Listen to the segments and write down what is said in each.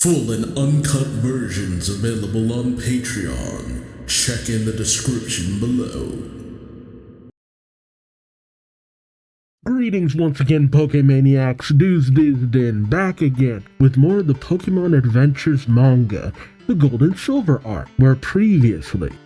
Full and uncut versions available on Patreon. Check in the description below. Greetings once again, Pokemaniacs. Duuz-Diz-Din back again with more of the Pokemon Adventures manga, the Gold and Silver arc, where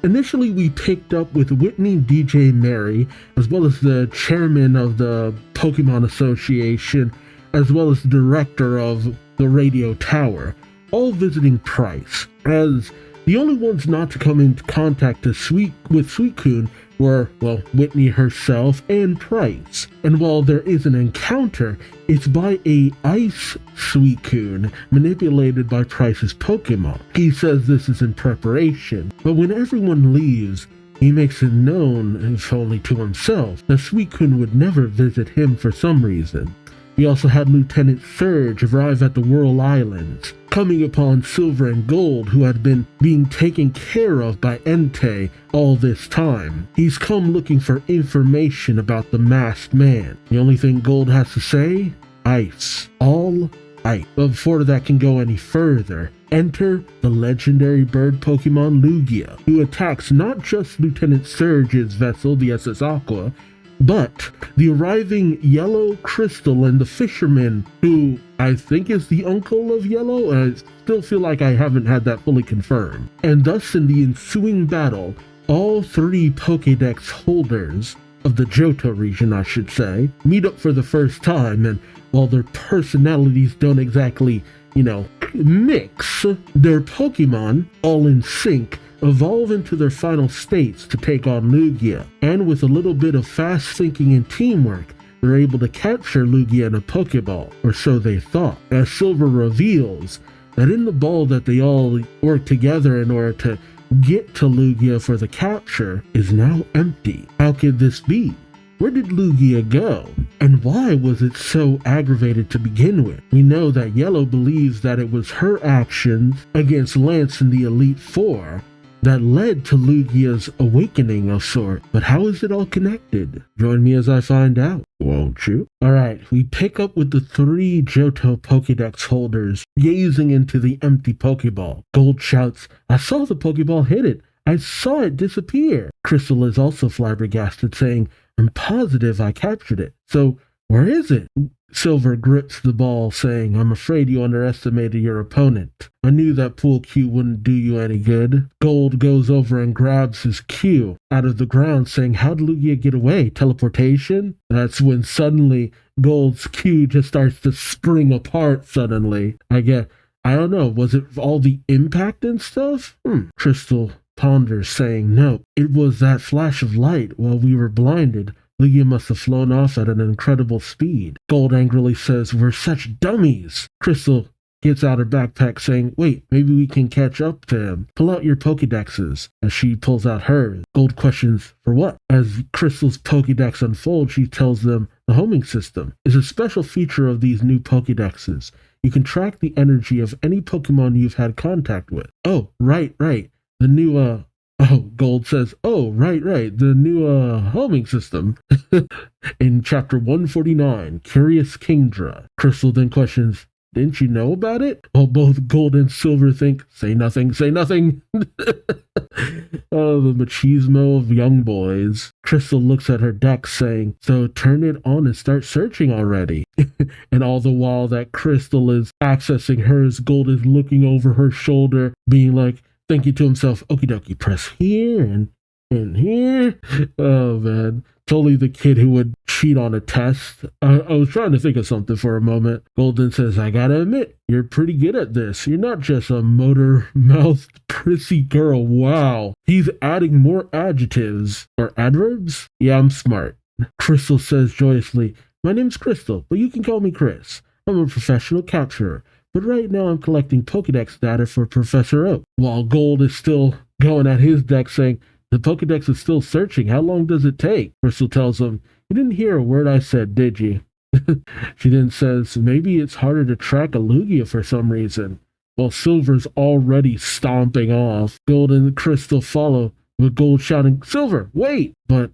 initially we picked up with Whitney DJ Mary, as well as the chairman of the Pokemon Association, as well as the director of the radio tower, all visiting Price, as the only ones not to come into contact with Suicune were, well, Whitney herself and Price. And while there is an encounter, it's by a ice Suicune manipulated by Price's Pokemon. He says this is in preparation, but when everyone leaves, he makes it known, if only to himself, that Suicune would never visit him for some reason. We also had Lieutenant Surge arrive at the Whirl Islands, coming upon Silver and Gold, who had been being taken care of by Entei all this time. He's come looking for information about the masked man. The only thing Gold has to say? Ice. All ice. But before that can go any further, enter the legendary bird Pokemon Lugia, who attacks not just Lieutenant Surge's vessel, the SS Aqua, but the arriving Yellow, Crystal, and the fisherman, who I think is the uncle of Yellow. I still feel like I haven't had that fully confirmed. And thus, in the ensuing battle, all three Pokédex holders of the Johto region, I should say, meet up for the first time, and while their personalities don't exactly, mix, their Pokemon, all in sync, evolve into their final states to take on Lugia, and with a little bit of fast thinking and teamwork, they're able to capture Lugia in a Pokeball, or so they thought, as Silver reveals that in the ball that they all work together in order to get to Lugia for the capture is now empty. How could this be? Where did Lugia go? And why was it so aggravated to begin with? We know that Yellow believes that it was her actions against Lance and the Elite Four that led to Lugia's awakening of sort. But how is it all connected? Join me as I find out, won't you? Alright, we pick up with the three Johto Pokédex holders gazing into the empty Pokeball. Gold shouts, "I saw the Pokeball hit it! I saw it disappear!" Crystal is also flabbergasted, saying, "I'm positive I captured it. So, where is it?" Silver grips the ball, saying, "I'm afraid you underestimated your opponent. I knew that pool cue wouldn't do you any good." Gold goes over and grabs his cue out of the ground, saying, "How'd Lugia get away? Teleportation?" That's when suddenly Gold's cue just starts to spring apart suddenly. I don't know, was it all the impact and stuff? Crystal ponders, saying, "No, it was that flash of light while we were blinded. Lugia must have flown off at an incredible speed." Gold angrily says, "We're such dummies." Crystal gets out her backpack, saying, "Wait, maybe we can catch up to him. Pull out your Pokédexes." As she pulls out hers, Gold questions, "For what?" As Crystal's Pokédex unfolds, she tells them the homing system is a special feature of these new Pokédexes. You can track the energy of any Pokemon you've had contact with. "Oh, right. The new, Gold says, "Oh, right, the new, homing system." In chapter 149, Curious Kingdra, Crystal then questions, "Didn't you know about it?" While both Gold and Silver think, "Say nothing." Oh, the machismo of young boys. Crystal looks at her deck, saying, "So turn it on and start searching already." And all the while that Crystal is accessing hers, Gold is looking over her shoulder, being like, thinking to himself, "Okie dokie, press here and here." Oh man, totally the kid who would cheat on a test. I was trying to think of something for a moment. Golden says, "I gotta admit, you're pretty good at this. You're not just a motor-mouthed prissy girl." Wow, he's adding more adjectives or adverbs. Yeah, I'm smart. Crystal says joyously, "My name's Crystal, but you can call me Chris. I'm a professional capturer. But right now I'm collecting Pokédex data for Professor Oak." While Gold is still going at his deck, saying, "The Pokédex is still searching. How long does it take?" Crystal tells him, "You didn't hear a word I said, did you?" She then says, "Maybe it's harder to track a Lugia for some reason." While Silver's already stomping off, Gold and Crystal follow, with Gold shouting, "Silver, wait!" But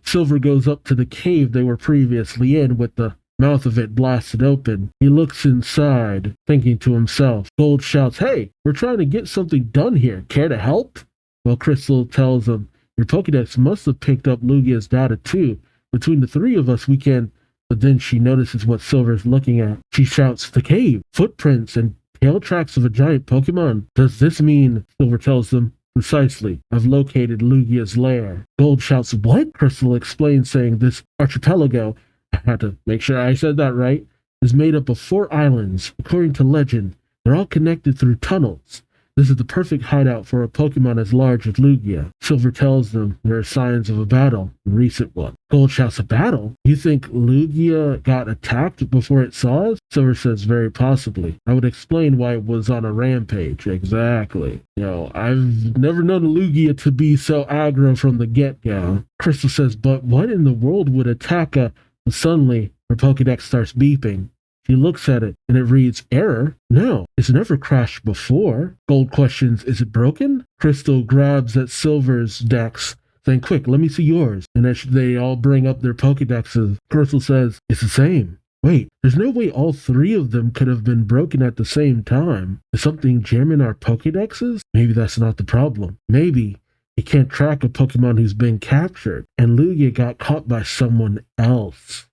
Silver goes up to the cave they were previously in with the mouth of it blasted open. He looks inside, thinking to himself. Gold shouts, "Hey, we're trying to get something done here. Care to help?" Well, Crystal tells him, "Your Pokédex must have picked up Lugia's data too. Between the three of us, we can..." But then she notices what Silver's looking at. She shouts, "The cave! Footprints and tail tracks of a giant Pokemon. Does this mean..." Silver tells them, "Precisely. I've located Lugia's lair." Gold shouts, "What?" Crystal explains, saying, "This archipelago," I had to make sure I said that right, "is made up of 4 islands. According to legend, they're all connected through tunnels. This is the perfect hideout for a Pokemon as large as Lugia." Silver tells them there are signs of a battle, a recent one. Gold shouts, "A battle? You think Lugia got attacked before it saw us?" Silver says, "Very possibly. I would explain why it was on a rampage." Exactly. I've never known Lugia to be so aggro from the get-go. Crystal says, "But what in the world would attack a..." Suddenly, her Pokédex starts beeping. She looks at it, and it reads, "Error? No, it's never crashed before." Gold questions, "Is it broken?" Crystal grabs at Silver's dex, saying, "Quick, let me see yours." And as they all bring up their Pokédexes, Crystal says, "It's the same. Wait, there's no way all 3 of them could have been broken at the same time. Is something jamming our Pokédexes? Maybe that's not the problem. Maybe it can't track a Pokemon who's been captured, and Lugia got caught by someone else.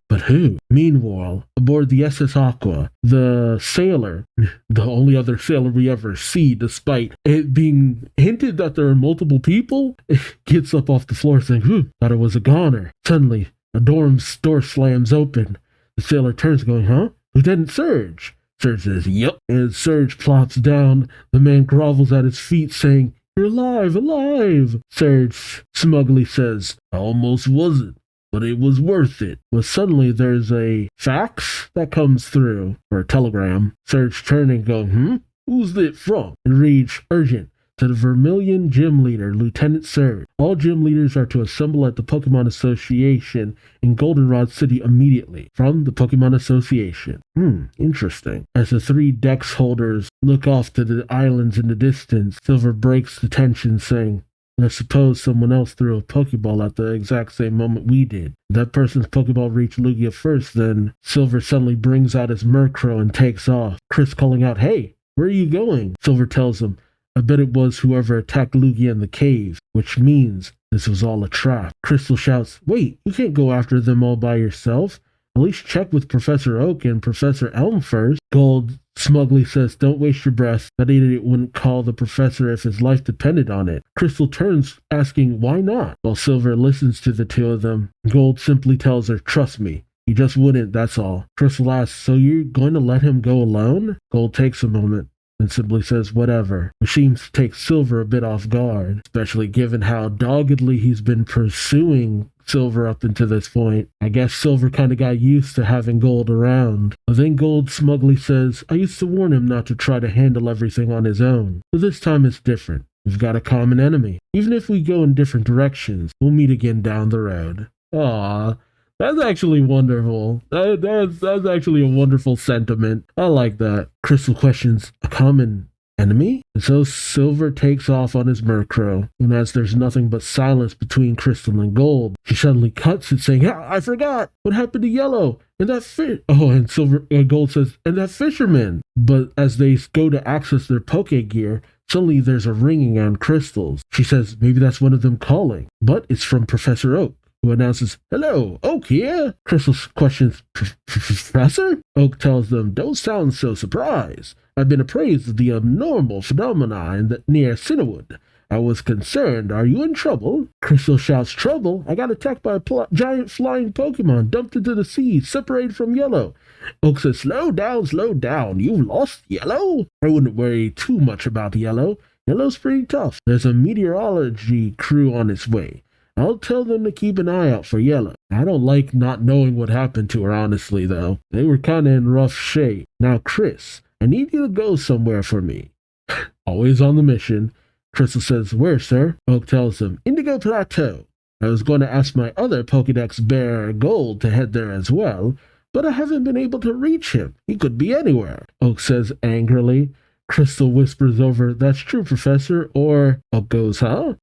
But who?" Meanwhile, aboard the SS Aqua, the sailor, the only other sailor we ever see, despite it being hinted that there are multiple people, gets up off the floor saying, "Thought it was a goner." Suddenly, a dorm's door slams open. The sailor turns going, "Huh? Lieutenant Surge." Surge says, "Yep." And Surge plops down. The man grovels at his feet saying, "You're alive, alive." Surge smugly says, "I almost wasn't, but it was worth it." But suddenly there's a fax that comes through, or a telegram. Surge turning, going, "Who's it from?" It reads, "Urgent. To the Vermilion Gym Leader, Lieutenant Surge. All gym leaders are to assemble at the Pokemon Association in Goldenrod City immediately. From the Pokemon Association." Interesting. As the 3 dex holders look off to the islands in the distance, Silver breaks the tension, saying, "Let's suppose someone else threw a Pokeball at the exact same moment we did. If that person's Pokeball reached Lugia first, then..." Silver suddenly brings out his Murkrow and takes off. Chris calling out, "Hey, where are you going?" Silver tells him, "I bet it was whoever attacked Lugia in the cave, which means this was all a trap." Crystal shouts, "Wait, you can't go after them all by yourself. At least check with Professor Oak and Professor Elm first." Gold smugly says, "Don't waste your breath. That idiot wouldn't call the professor if his life depended on it." Crystal turns, asking, "Why not?" While Silver listens to the 2 of them, Gold simply tells her, "Trust me. He just wouldn't, that's all." Crystal asks, "So you're going to let him go alone?" Gold takes a moment and simply says, "Whatever," which seems to take Silver a bit off guard, especially given how doggedly he's been pursuing Silver up until this point. I guess Silver kind of got used to having Gold around. But then Gold smugly says, "I used to warn him not to try to handle everything on his own. But this time it's different. We've got a common enemy. Even if we go in different directions, we'll meet again down the road." Aww. That's actually wonderful. That's actually a wonderful sentiment. I like that. Crystal questions, "A common enemy?" And so Silver takes off on his Murkrow, and as there's nothing but silence between Crystal and Gold, she suddenly cuts it, saying, I forgot! What happened to Yellow? And that fish..." Oh, and Gold says, "And that fisherman." But as they go to access their Poke Gear, suddenly there's a ringing on Crystal's. She says, "Maybe that's one of them calling." But it's from Professor Oak, who announces, "Hello, Oak here." Crystal questions, "Professor?" Oak tells them, "Don't sound so surprised. I've been appraised of the abnormal phenomena near Cinnawood. I was concerned. Are you in trouble?" Crystal shouts, "Trouble? I got attacked by a giant flying Pokemon, dumped into the sea, separated from Yellow." Oak says, slow down. You lost Yellow?" "I wouldn't worry too much about Yellow. Yellow's pretty tough. There's a meteorology crew on its way. I'll tell them to keep an eye out for Yellow." I don't like not knowing what happened to her, honestly, though. They were kind of in rough shape. "Now, Chris, I need you to go somewhere for me." Always on the mission. Crystal says, "Where, sir?" Oak tells him, "Indigo Plateau. I was going to ask my other Pokédex bearer, Gold, to head there as well, but I haven't been able to reach him. He could be anywhere." Oak says angrily. Crystal whispers over, "That's true, Professor," or Oak goes, "Huh?"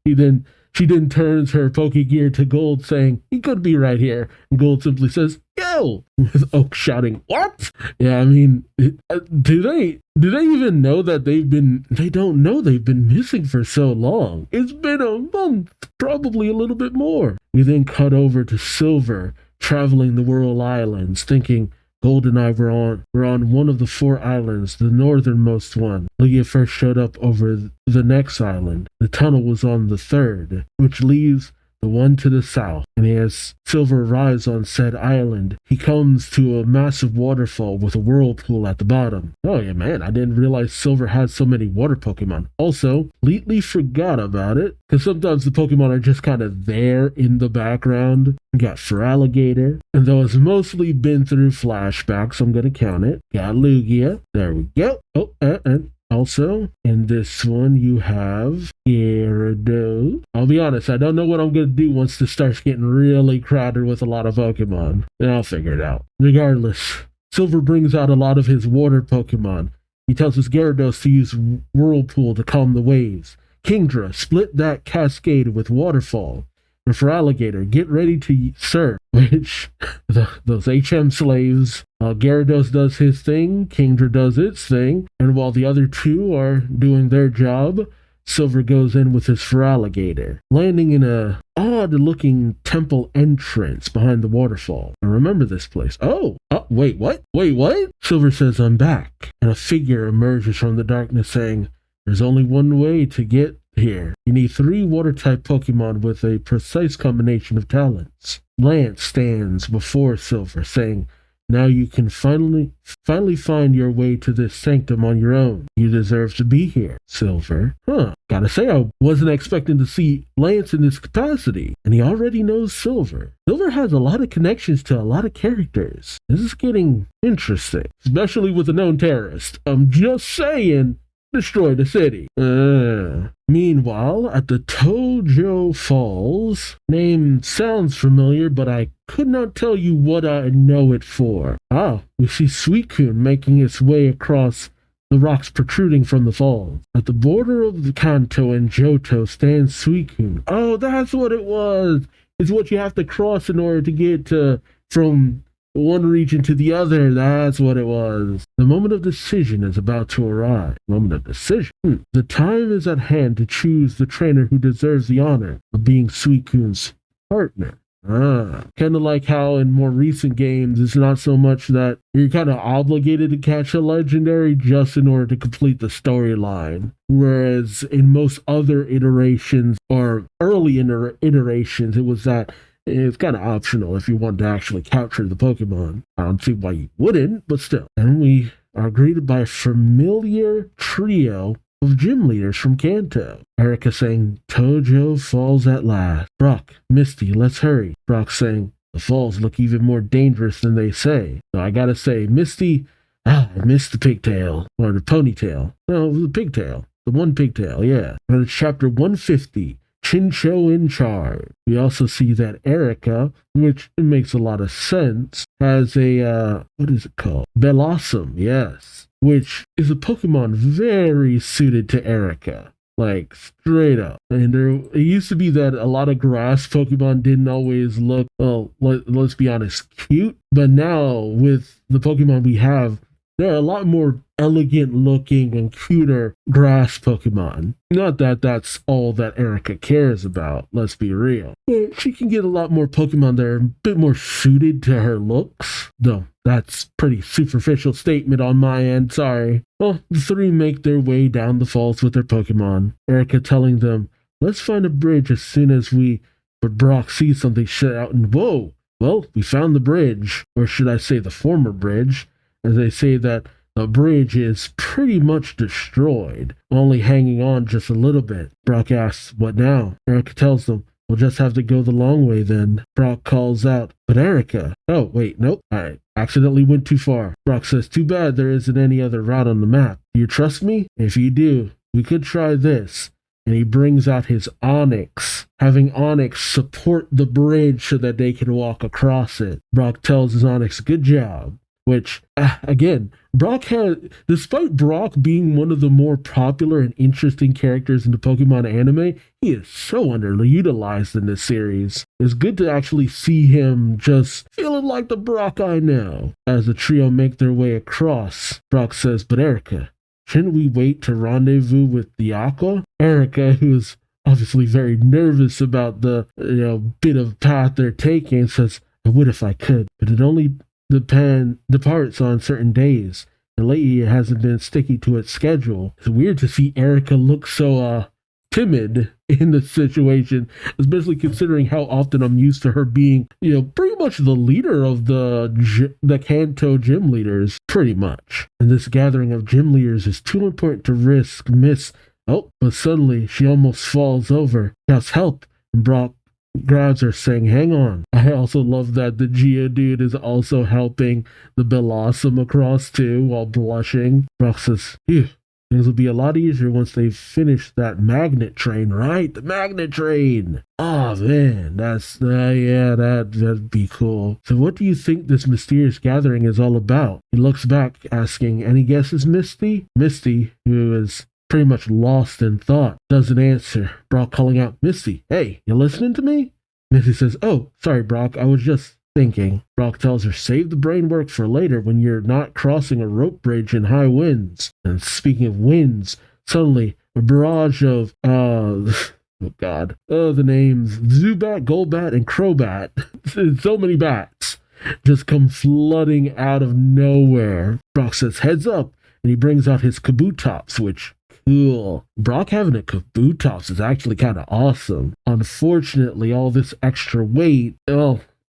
He then She then turns her Pokegear to Gold, saying, "He could be right here." And Gold simply says, "Yo!" With Oak shouting, "What?" Yeah, I mean, do they even know that they don't know they've been missing for so long? It's been a month, probably a little bit more. We then cut over to Silver, traveling the Whirl Islands, thinking Gold and I were on one of the 4 islands, the northernmost one. Lugia first showed up over the next island. The tunnel was on the 3rd, which leaves the one to the south. And as Silver arrives on said island, he comes to a massive waterfall with a whirlpool at the bottom. Oh yeah, man, I didn't realize Silver had so many water Pokemon. Also, completely forgot about it, because sometimes the Pokemon are just kind of there in the background. We got Feraligatr, and though it's mostly been through flashbacks, I'm going to count it. Got Lugia. There we go. Oh, and also, in this one, you have Gyarados. I'll be honest, I don't know what I'm going to do once this starts getting really crowded with a lot of Pokemon. Then I'll figure it out. Regardless, Silver brings out a lot of his water Pokemon. He tells his Gyarados to use Whirlpool to calm the waves. Kingdra, split that cascade with Waterfall. And Feraligatr, get ready to surf. Which, those HM slaves, Gyarados does his thing, Kingdra does its thing, and while the other 2 are doing their job, Silver goes in with his Feraligatr, landing in a odd-looking temple entrance behind the waterfall. I remember this place. Oh, wait, what? Wait, what? Silver says, "I'm back," and a figure emerges from the darkness saying, "There's only one way to get here. You need 3 water-type Pokemon with a precise combination of talents." Lance stands before Silver, saying, "Now you can finally find your way to this sanctum on your own. You deserve to be here." Silver, gotta say, I wasn't expecting to see Lance in this capacity, and he already knows Silver. Silver has a lot of connections to a lot of characters. This is getting interesting, especially with a known terrorist. I'm just saying, destroy the city. Meanwhile, at the Tojo Falls, name sounds familiar, but I could not tell you what I know it for. We see Suicune making its way across the rocks protruding from the falls. At the border of the Kanto and Johto stands Suicune. Oh, that's what it was. It's what you have to cross in order to get from one region to the other. That's what it was. The moment of decision is about to arrive. Moment of decision. The time is at hand to choose the trainer who deserves the honor of being Suicune's partner. Kind of like how in more recent games, it's not so much that you're kind of obligated to catch a legendary just in order to complete the storyline. Whereas in most other iterations, or early iterations, it was that it's kind of optional if you want to actually capture the Pokemon. I don't see why you wouldn't, but still. And we are greeted by a familiar trio of gym leaders from Kanto. Erika saying, "Tojo Falls at last." Brock, "Misty, let's hurry." Brock saying, "The falls look even more dangerous than they say." So I gotta say, Misty, I missed the pigtail. Or the ponytail. No, the pigtail. The one pigtail, yeah. And it's chapter 150. Chincho in charge. We also see that Erika, which makes a lot of sense, has a, what is it called? Bellossom, yes. Which is a Pokemon very suited to Erika. Like, straight up. And it used to be that a lot of grass Pokemon didn't always look, well, let's be honest, cute. But now, with the Pokemon we have, there are a lot more elegant looking and cuter grass Pokemon. Not that that's all that Erika cares about, let's be real. But she can get a lot more Pokemon that are a bit more suited to her looks. Though, that's pretty superficial statement on my end, sorry. Well, the 3 make their way down the falls with their Pokemon. Erika telling them, "Let's find a bridge as soon as but Brock sees something shouting, "Whoa! Well, we found the bridge." Or should I say the former bridge, as they say that the bridge is pretty much destroyed, only hanging on just a little bit. Brock asks, "What now?" Erika tells them, "We'll just have to go the long way then." Brock calls out, "But Erika." "Oh, wait, nope, I accidentally went too far." Brock says, "Too bad there isn't any other route on the map. Do you trust me? If you do, we could try this." And he brings out his Onix, having Onix support the bridge so that they can walk across it. Brock tells his Onix, "Good job. which, again, despite Brock being one of the more popular and interesting characters in the Pokemon anime, he is so underutilized in this series. It's good to actually see him just feeling like the Brock I know. As the trio make their way across, Brock says, "But Erica, shouldn't we wait to rendezvous with the Aqua?" Erica, who's obviously very nervous about the bit of path they're taking, says, "I would if I could, but it only departs on certain days, and lately it hasn't been sticky to its schedule." It's weird to see Erica look so timid in the situation, especially considering how often I'm used to her being, pretty much the leader of the Kanto gym leaders, pretty much. And this gathering of gym leaders is too important to risk miss. Oh, but suddenly she almost falls over, shouts help, and Brock grabs her, saying, "Hang on." I also love that the Geodude is also helping the Blossom across too, while blushing. Brock says, "Phew, things will be a lot easier once they've finished that magnet train, right? The magnet train!" Oh man, that'd be cool. So what do you think this mysterious gathering is all about? He looks back, asking, "Any guesses, Misty?" Misty, who is pretty much lost in thought, doesn't answer. Brock calling out, "Misty, hey, you listening to me?" Misty says, "Oh, sorry, Brock, I was just thinking." Brock tells her, "Save the brain work for later when you're not crossing a rope bridge in high winds." And speaking of winds, suddenly a barrage of, the names, Zubat, Golbat, and Crobat, so many bats, just come flooding out of nowhere. Brock says, "Heads up," and he brings out his Kabutops, which, cool. Brock having a Kabutops is actually kind of awesome. Unfortunately, all this extra weight,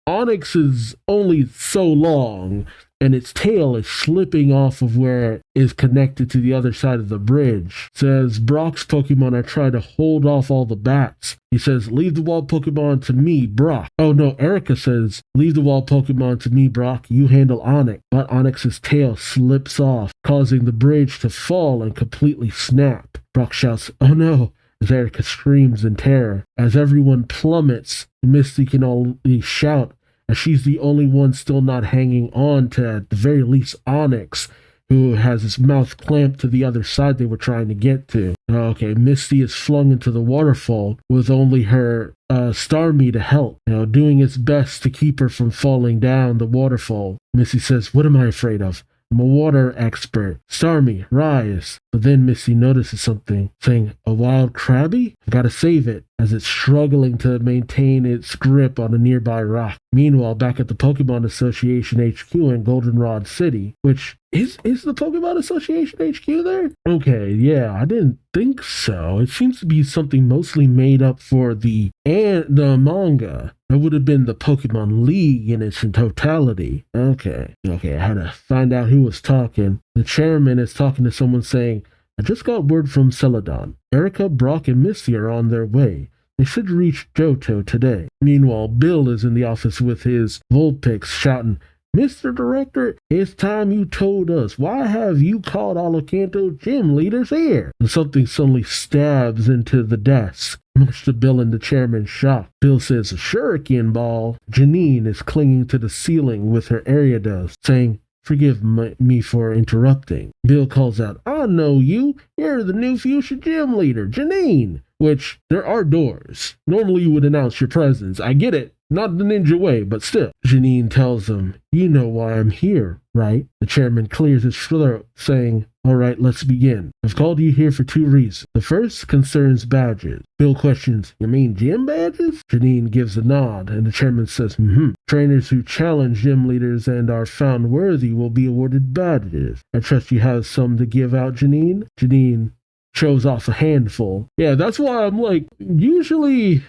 Onyx is only so long, and its tail is slipping off of where it is connected to the other side of the bridge. Says Brock's Pokemon are trying to hold off all the bats. He says, "Leave the wild Pokemon to me, Brock." Oh no, Erica says, "Leave the wild Pokemon to me, Brock. You handle Onyx." But Onyx's tail slips off, causing the bridge to fall and completely snap. Brock shouts, "Oh no," as Erica screams in terror. As everyone plummets, Misty can only shout, as she's the only one still not hanging on to, at the very least, Onyx, who has his mouth clamped to the other side they were trying to get to. Okay, Misty is flung into the waterfall with only her Starmie to help, doing its best to keep her from falling down the waterfall. Misty says, "What am I afraid of? I'm a water expert. Starmie, rise." But then Misty notices something, saying, "A wild Krabby? I gotta save it," as it's struggling to maintain its grip on a nearby rock. Meanwhile, back at the Pokemon Association HQ in Goldenrod City, which is the Pokemon Association HQ there? Okay, yeah, I didn't think so. It seems to be something mostly made up for the manga. It would have been the Pokemon League in its totality. Okay, I had to find out who was talking. The chairman is talking to someone, saying, "I just got word from Celadon. Erica, Brock, and Misty are on their way. They should reach Johto today." Meanwhile, Bill is in the office with his Vulpix, shouting, "Mr. Director, it's time you told us. Why have you called all of Kanto gym leaders here?" And something suddenly stabs into the desk, much to Bill and the chairman's shock. Bill says, "A shuriken ball." Janine is clinging to the ceiling with her Ariados, saying, "Forgive me for interrupting." Bill calls out, "I know you. You're the new Fuchsia gym leader, Janine." Which, there are doors. Normally you would announce your presence. I get it. Not the ninja way, but still. Janine tells him, "You know why I'm here, right?" The chairman clears his throat, saying, "All right, let's begin. I've called you here for 2 reasons. The first concerns badges." Bill questions, "You mean gym badges?" Janine gives a nod, and the chairman says, "Trainers who challenge gym leaders and are found worthy will be awarded badges. I trust you have some to give out, Janine." Janine shows off a handful. Yeah, that's why I'm like, usually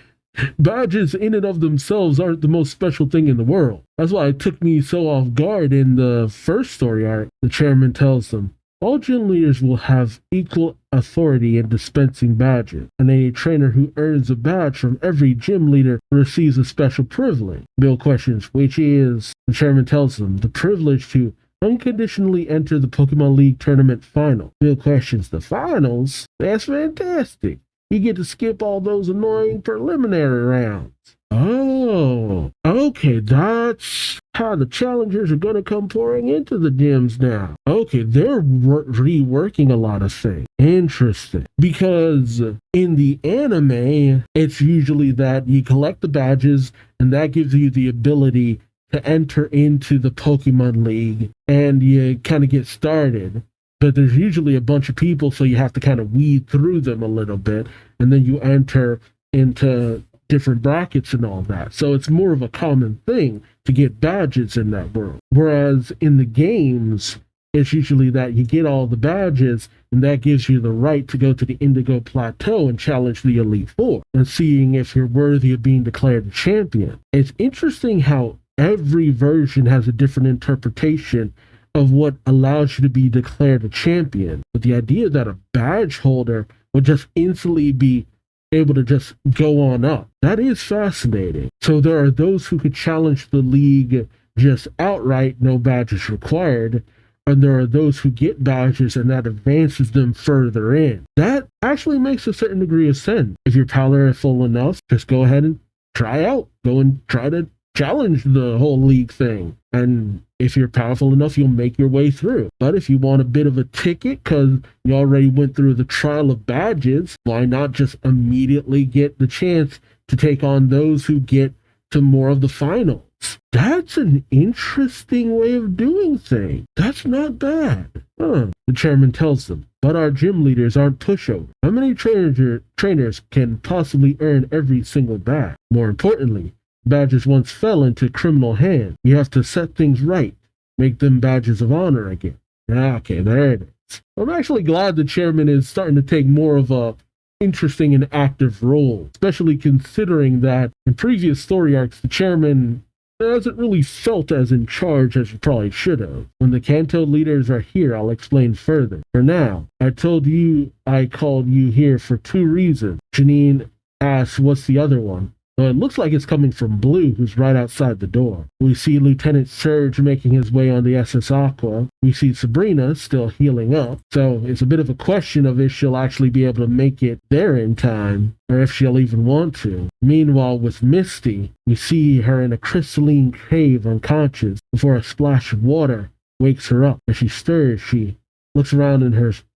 badges in and of themselves aren't the most special thing in the world. That's why it took me so off guard in the first story arc. The chairman tells them, "All gym leaders will have equal authority in dispensing badges, and any trainer who earns a badge from every gym leader receives a special privilege." Bill questions, which is, the chairman tells them, the privilege to unconditionally enter the Pokemon League tournament final. Bill questions, "The finals? That's fantastic. You get to skip all those annoying preliminary rounds." Oh, Oh, okay, that's how the challengers are going to come pouring into the gyms now. Okay, they're reworking a lot of things. Interesting. Because in the anime, it's usually that you collect the badges and that gives you the ability to enter into the Pokemon League and you kind of get started. But there's usually a bunch of people, so you have to kind of weed through them a little bit, and then you enter into different brackets and all that. So it's more of a common thing to get badges in that world. Whereas in the games, it's usually that you get all the badges, and that gives you the right to go to the Indigo Plateau and challenge the Elite Four, and seeing if you're worthy of being declared a champion. It's interesting how every version has a different interpretation of what allows you to be declared a champion. But the idea that a badge holder would just instantly be able to just go on up, that is fascinating. So there are those who could challenge the league just outright, no badges required, and there are those who get badges and that advances them further in. That actually makes a certain degree of sense. If you're powerful enough, just go ahead and try out. Go and try to challenge the whole league thing. And if you're powerful enough, you'll make your way through. But if you want a bit of a ticket because you already went through the trial of badges, why not just immediately get the chance to take on those who get to more of the finals? That's an interesting way of doing things. That's not bad. The chairman tells them, but our gym leaders aren't pushovers. How many trainers can possibly earn every single badge? More importantly, badges once fell into criminal hands. You have to set things right, make them badges of honor again. Okay, there it is. I'm actually glad the chairman is starting to take more of a interesting and active role, especially considering that in previous story arcs, the chairman hasn't really felt as in charge as he probably should have. When the Kanto leaders are here, I'll explain further. For now, I told you I called you here for 2 reasons. Janine asks, what's the other one? Well, it looks like it's coming from Blue, who's right outside the door. We see Lieutenant Surge making his way on the SS Aqua. We see Sabrina still healing up. So it's a bit of a question of if she'll actually be able to make it there in time, or if she'll even want to. Meanwhile, with Misty, we see her in a crystalline cave unconscious before a splash of water wakes her up. As she stirs, she looks around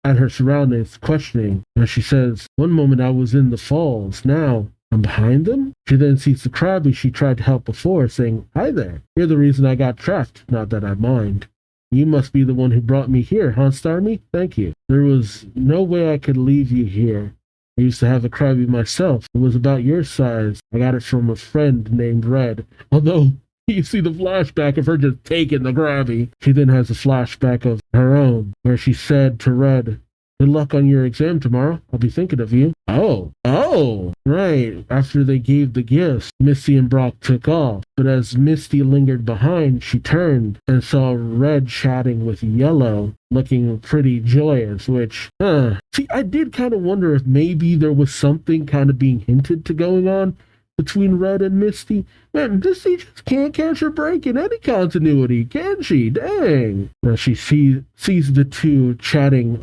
at her surroundings, questioning, and she says, one moment I was in the falls, now I'm behind them? She then sees the Krabby she tried to help before, saying, hi there. You're the reason I got trapped, not that I mind. You must be the one who brought me here, huh, Starmie? Thank you. There was no way I could leave you here. I used to have a Krabby myself. It was about your size. I got it from a friend named Red. Although, you see the flashback of her just taking the Krabby. She then has a flashback of her own, where she said to Red, good luck on your exam tomorrow. I'll be thinking of you. Oh, right. After they gave the gifts, Misty and Brock took off. But as Misty lingered behind, she turned and saw Red chatting with Yellow, looking pretty joyous, which, see, I did kind of wonder if maybe there was something kind of being hinted to going on between Red and Misty. Man, Misty just can't catch a break in any continuity, can she? Dang. Now she sees the two chatting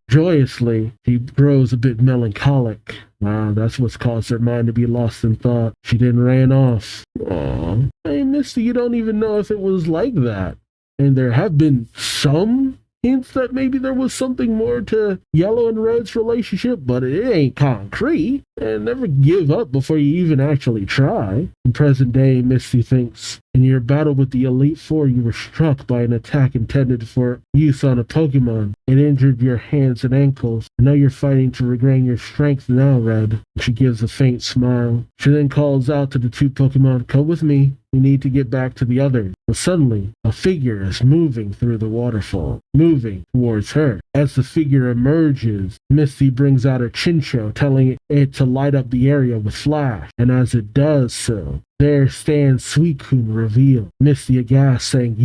joyously. She grows a bit melancholic. Wow, that's what's caused her mind to be lost in thought. She then ran off. Aw. Hey, Misty, you don't even know if it was like that. And there have been some hints that maybe there was something more to Yellow and Red's relationship, but it ain't concrete. And never give up before you even actually try. In present day, Misty thinks, in your battle with the Elite Four, you were struck by an attack intended for use on a Pokemon. It injured your hands and ankles. I know you're fighting to regain your strength now, Red. She gives a faint smile. She then calls out to the 2 Pokemon, come with me. We need to get back to the others. But suddenly, a figure is moving through the waterfall, moving towards her. As the figure emerges, Misty brings out her Chinchou, telling it to light up the area with flash. And as it does so, there stands Suicune revealed. Misty aghast, saying,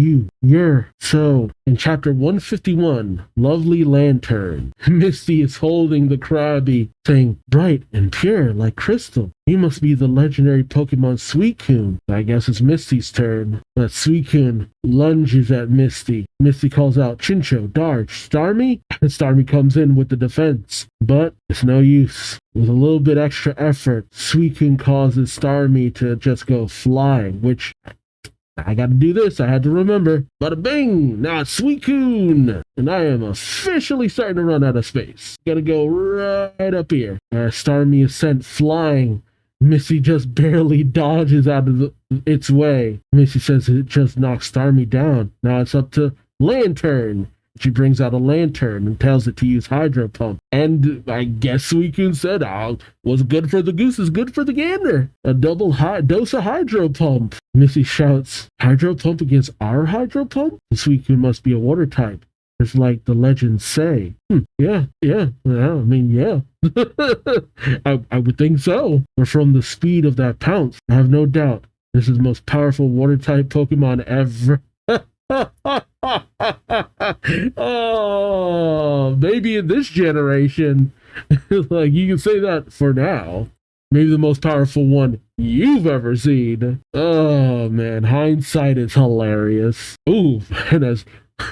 you're so. In chapter 151, Lovely Lantern, Misty is holding the Krabby, saying, bright and pure like crystal. You must be the legendary Pokemon Suicune. I guess it's Misty's turn. But Suicune lunges at Misty. Misty calls out, Chincho, Darge, Starmie? And Starmie comes in with the defense. But it's no use. With a little bit extra effort, Suicune causes Starmie to just go flying, which I gotta do this, I had to remember. Bada bing! Now it's Suicune! And I am officially starting to run out of space. Gotta go right up here. Starmie is sent flying. Misty just barely dodges out of its way. Misty says it just knocks Starmie down. Now it's up to Lantern. She brings out a lantern and tells it to use Hydro Pump. And I guess Suicune said, what's good for the goose is good for the gander. A double dose of Hydro Pump. Misty shouts, Hydro Pump against our Hydro Pump? The Suicune must be a water type. Just like the legends say. Yeah. I mean, yeah. I would think so. But from the speed of that pounce, I have no doubt this is the most powerful water type Pokemon ever. Oh, maybe in this generation, like you can say that for now. Maybe the most powerful one you've ever seen. Oh man, hindsight is hilarious. Ooh,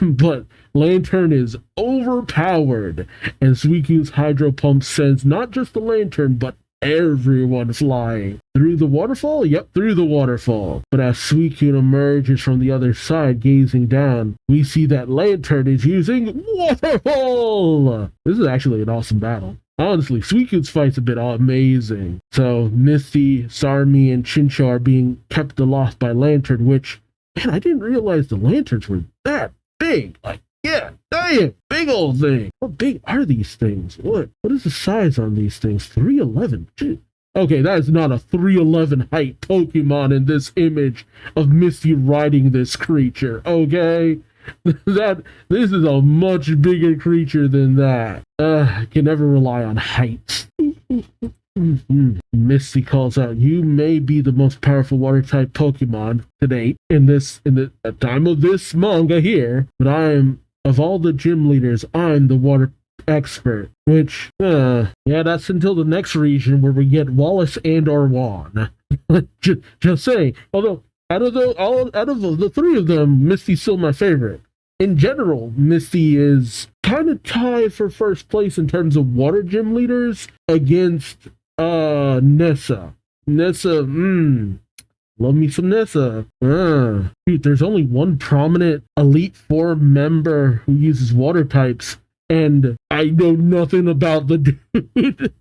but Lantern is overpowered, and Suicune's Hydro Pump sends not just the Lantern, but everyone flying. Through the waterfall? Yep, through the waterfall. But as Suicune emerges from the other side, gazing down, we see that Lantern is using Waterfall! This is actually an awesome battle. Honestly, Suicune's fight's a bit amazing. So, Misty, Starmie, and Chincho are being kept aloft by Lantern, which, man, I didn't realize the Lanterns were that big. Like, yeah, damn, big old thing. How big are these things? What is the size on these things? 311. Shit. Okay, that is not a 311 height Pokemon in this image of Misty riding this creature, okay? This is a much bigger creature than that. Can never rely on height. Misty calls out, you may be the most powerful water type Pokemon to date in the time of this manga here, but I am, of all the gym leaders, I'm the water expert. Which, yeah, that's until the next region where we get Wallace and or Juan. just saying. Although out of the three of them, Misty's still my favorite. In general, Misty is kind of tied for first place in terms of water gym leaders against Nessa. Love me some Nessa. Dude, there's only one prominent Elite Four member who uses water types, and I know nothing about the dude.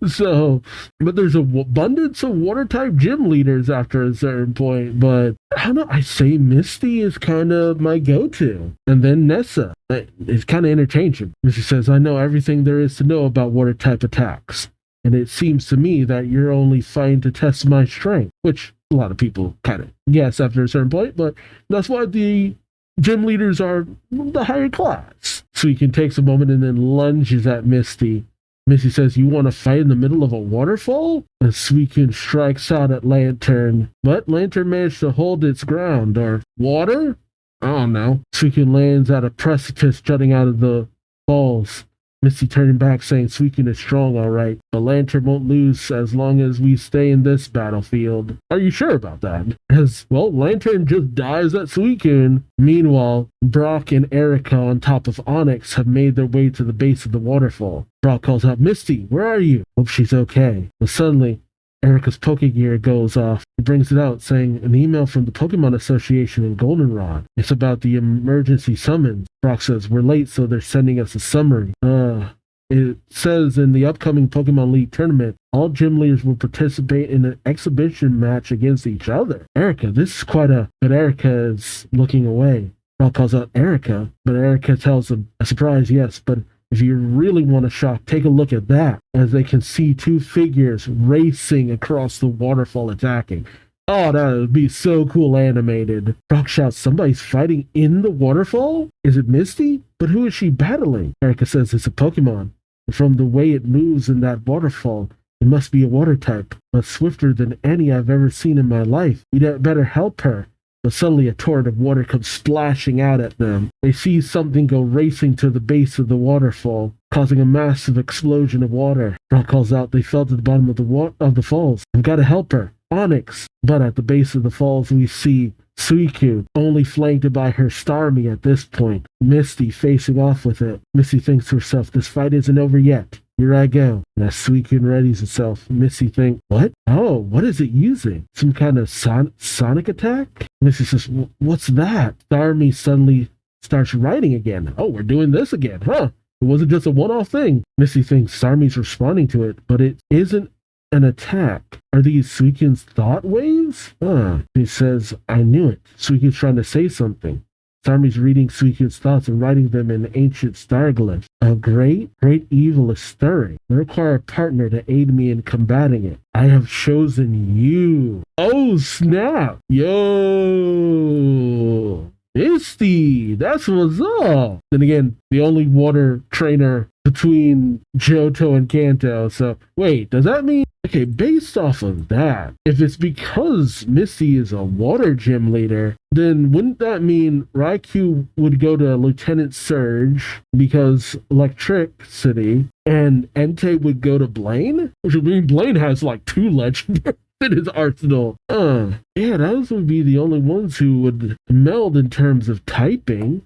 So, but there's an abundance of water type gym leaders after a certain point, but I don't know, I say Misty is kind of my go-to. And then Nessa. It's kind of interchangeable. Misty says, I know everything there is to know about water type attacks. And it seems to me that you're only fighting to test my strength, which a lot of people kind of guess after a certain point, but that's why the gym leaders are the higher class. Suicune takes a moment and then lunges at Misty. Misty says, you want to fight in the middle of a waterfall? And Suicune strikes out at Lantern, but Lantern managed to hold its ground. Or water? I don't know. Suicune lands at a precipice jutting out of the falls. Misty turning back saying Suicune is strong, alright, but Lantern won't lose as long as we stay in this battlefield. Are you sure about that? As, well, Lantern just dies at Suicune. Meanwhile, Brock and Erica on top of Onyx have made their way to the base of the waterfall. Brock calls out, Misty, where are you? Hope she's okay. But suddenly, Erica's Pokegear goes off. He brings it out, saying an email from the Pokemon Association in Goldenrod. It's about the emergency summons. Brock says, we're late, so they're sending us a summary. It says in the upcoming Pokemon League tournament, all gym leaders will participate in an exhibition match against each other. Erica, this is quite a... But Erica is looking away. Brock calls out Erica, but Erica tells him, a surprise, yes, but if you really want a shock, take a look at that, as they can see two figures racing across the waterfall attacking. Oh, that would be so cool animated. Brock shouts, somebody's fighting in the waterfall? Is it Misty? But who is she battling? Erica says it's a Pokemon. And from the way it moves in that waterfall, it must be a water type, but swifter than any I've ever seen in my life. We'd better help her. but suddenly a torrent of water comes splashing out at them. They see something go racing to the base of the waterfall, causing a massive explosion of water. Brock calls out they fell to the bottom of the falls. I've got to help her. Onyx. But at the base of the falls, we see Suicune, only flanked by her Starmie at this point. Misty facing off with it. Misty thinks to herself, this fight isn't over yet. Here I go. And as Suicune readies itself, Misty thinks, what? Oh, what is it using? Some kind of sonic attack? Misty says, what's that? Starmie suddenly starts writing again. Oh, we're doing this again, huh? It wasn't just a one-off thing. Misty thinks Starmie's responding to it, but it isn't an attack. Are these Suicune's thought waves? He says, I knew it. Suicune's trying to say something. Starmie's reading Suicune's thoughts and writing them in ancient starglyphs. A great evil is stirring. I require a partner to aid me in combating it. I have chosen you. Oh, snap. Yo. Misty, that's what's up. Then again, the only water trainer between Johto and Kanto. So, wait, does that mean... Okay, based off of that, if it's because Misty is a water gym leader, then wouldn't that mean Raikou would go to Lieutenant Surge because electricity, and Entei would go to Blaine? Which would mean Blaine has like 2 legendaries in his arsenal. Yeah, those would be the only ones who would meld in terms of typing.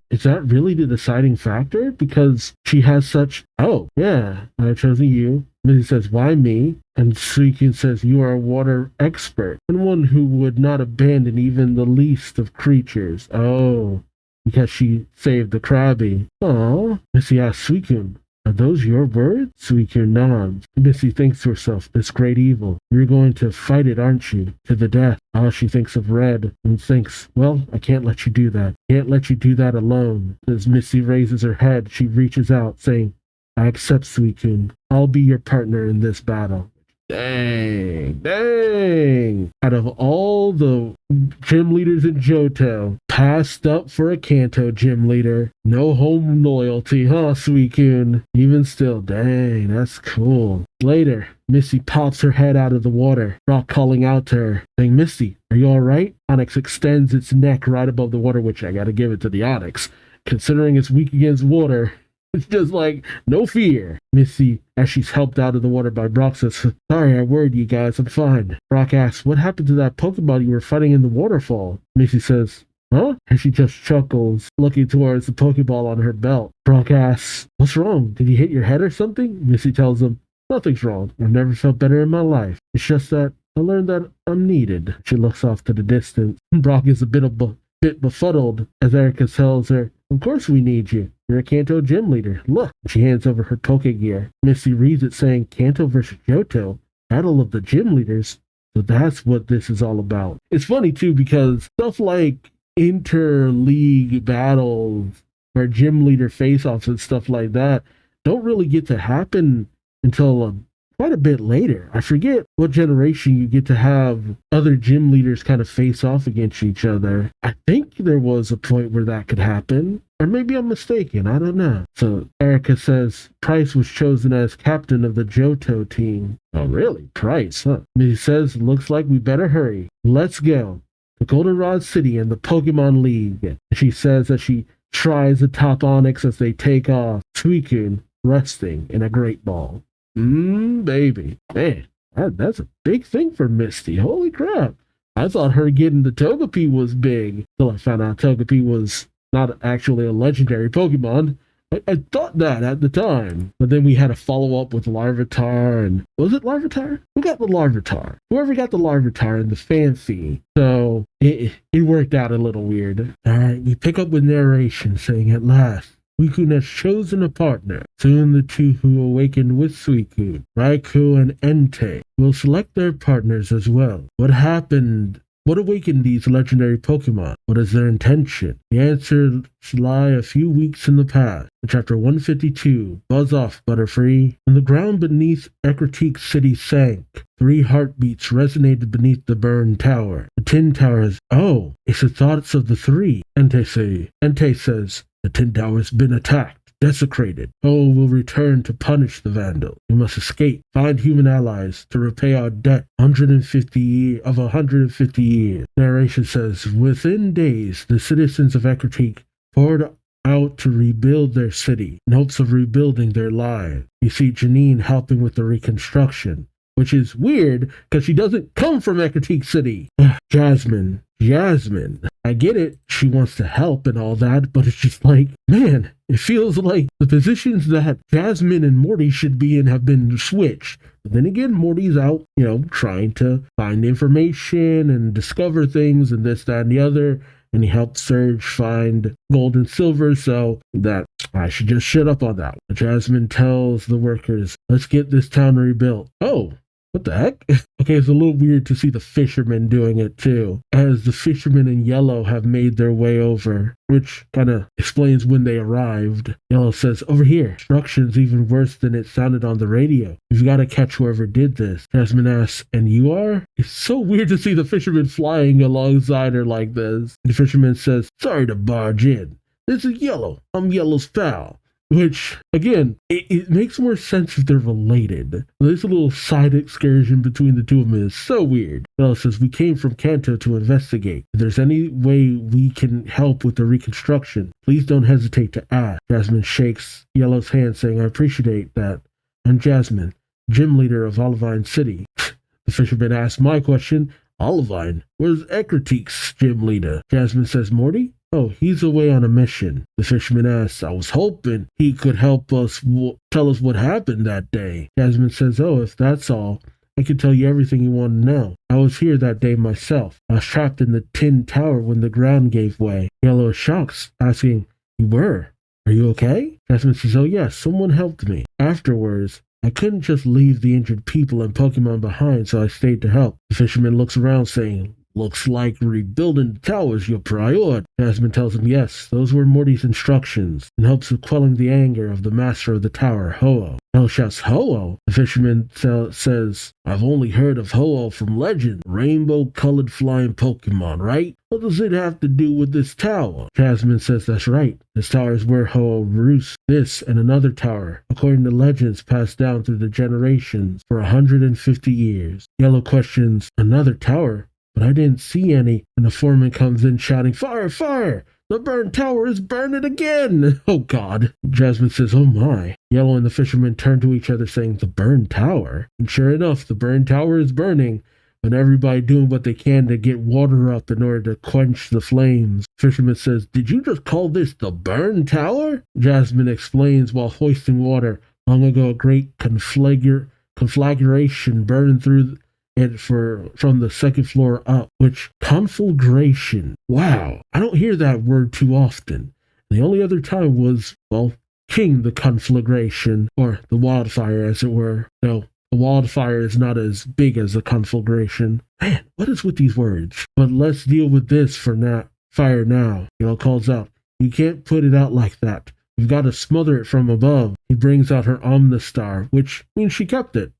Is that really the deciding factor? Because she has such... Oh, yeah, I've chosen you. Misty says, why me? And Suicune says, you are a water expert, and one who would not abandon even the least of creatures. Oh, because she saved the Krabby. Aw. Misty asks Suicune, are those your words? Suicune nods. Misty thinks to herself, this great evil. You're going to fight it, aren't you? To the death. She thinks of Red and thinks, well, I can't let you do that. Can't let you do that alone. As Misty raises her head, she reaches out, saying, I accept, Suicune. I'll be your partner in this battle. Dang. Out of all the gym leaders in Johto, passed up for a Kanto gym leader. No home loyalty, huh, Suicune? Even still, dang, that's cool. Later, Misty pops her head out of the water, Brock calling out to her, saying, Misty, are you alright? Onyx extends its neck right above the water, which I gotta give it to the Onyx. Considering it's weak against water, it's just like, no fear. Misty, as she's helped out of the water by Brock, says, sorry, I worried you guys, I'm fine. Brock asks, what happened to that Pokemon you were fighting in the waterfall? Misty says, huh? And she just chuckles, looking towards the Pokeball on her belt. Brock asks, what's wrong? Did you hit your head or something? Misty tells him, nothing's wrong. I've never felt better in my life. It's just that I learned that I'm needed. She looks off to the distance. Brock is a bit befuddled as Erica tells her, of course we need you. You're a Kanto gym leader. Look. She hands over her Pokegear. Misty reads it saying, Kanto versus Johto, Battle of the Gym Leaders. So that's what this is all about. It's funny too because stuff like inter-league battles or gym leader face-offs and stuff like that don't really get to happen until quite a bit later. I forget what generation you get to have other gym leaders kind of face off against each other. I think there was a point where that could happen. Or maybe I'm mistaken. I don't know. So Erica says Price was chosen as captain of the Johto team. Oh, really? Price, huh? He says, looks like we better hurry. Let's go. The Goldenrod City and the Pokemon League. She says that she tries to top Onyx as they take off. Suicune resting in a Great Ball. Baby. Man, that's a big thing for Misty. Holy crap. I thought her getting the Togepi was big. Till I found out Togepi was not actually a legendary Pokemon. I thought that at the time. But then we had a follow-up with Larvitar and... Was it Larvitar? Who got the Larvitar? Whoever got the Larvitar in the Fanfy. So, it worked out a little weird. Alright, we pick up with narration saying, at last, Suicune has chosen a partner. Soon the two who awakened with Suicune, Raikou and Entei, will select their partners as well. What happened? What awakened these legendary Pokemon? What is their intention? The answers lie a few weeks in the past. In Chapter 152, Buzz Off, Butterfree. When the ground beneath Ecruteak City sank, 3 heartbeats resonated beneath the burned tower. The Tin Tower is... Oh, it's the thoughts of the 3, Entei says. The Tin Tower has been attacked. desecrated. Ho will return to punish the vandal. We must escape, find human allies to repay our debt 150 years. Narration says, within days, the citizens of Ekritique poured out to rebuild their city in hopes of rebuilding their lives. You see Janine helping with the reconstruction, which is weird because she doesn't come from Ekritique City. Jasmine. I get it. She wants to help and all that, but it's just like, man, it feels like the positions that Jasmine and Morty should be in have been switched. But then again, Morty's out, trying to find information and discover things and this, that, and the other. And he helped Serge find gold and silver, so that I should just shut up on that. Jasmine tells the workers, let's get this town rebuilt. Oh, what the heck? Okay, it's a little weird to see the fishermen doing it too, as the fishermen in Yellow have made their way over, which kind of explains when they arrived. Yellow says, over here, instructions even worse than it sounded on the radio. We've got to catch whoever did this. Jasmine asks, and you are? It's so weird to see the fisherman flying alongside her like this. The fisherman says, sorry to barge in. This is Yellow. I'm Yellow's pal. Which, again, it makes more sense if they're related. This little side excursion between the two of them is so weird. Yellow says, we came from Kanto to investigate. If there's any way we can help with the reconstruction, please don't hesitate to ask. Jasmine shakes Yellow's hand, saying, I appreciate that. I'm Jasmine, gym leader of Olivine City. The fisherman asks my question, Olivine, where's Ekritique's gym leader? Jasmine says, Morty? Oh, he's away on a mission. The fisherman asks, I was hoping he could help us tell us what happened that day. Jasmine says, oh, if that's all, I can tell you everything you want to know. I was here that day myself. I was trapped in the tin tower when the ground gave way. Yellow is shocked, asking, you were? Are you okay? Jasmine says, oh yes, someone helped me. Afterwards, I couldn't just leave the injured people and Pokemon behind, so I stayed to help. The fisherman looks around saying, looks like rebuilding the tower is your priority. Jasmine tells him yes, those were Morty's instructions, in hopes of quelling the anger of the master of the tower, Ho-Oh. Yellow shouts, Ho-Oh? The fisherman says, I've only heard of Ho-Oh from legend, rainbow-colored flying Pokemon, right? What does it have to do with this tower? Jasmine says that's right. This tower is where Ho-Oh roosts. This and another tower, according to legends passed down through the generations for 150 years. Yellow questions, another tower? But I didn't see any, and the foreman comes in shouting, fire, fire! The burned tower is burning again! Oh God. Jasmine says, oh my. Yellow and the fisherman turn to each other saying, the burned tower? And sure enough, the burned tower is burning, and everybody doing what they can to get water up in order to quench the flames. Fisherman says, did you just call this the burned tower? Jasmine explains while hoisting water. Long ago, a great conflagration burned through it from the second floor up, which conflagration. Wow, I don't hear that word too often. The only other time was, well, King the conflagration, or the wildfire as it were. No, a wildfire is not as big as a conflagration. Man, what is with these words? But let's deal with this for now. Fire now. Calls out, you can't put it out like that. We've got to smother it from above. He brings out her Omnistar, which means she kept it.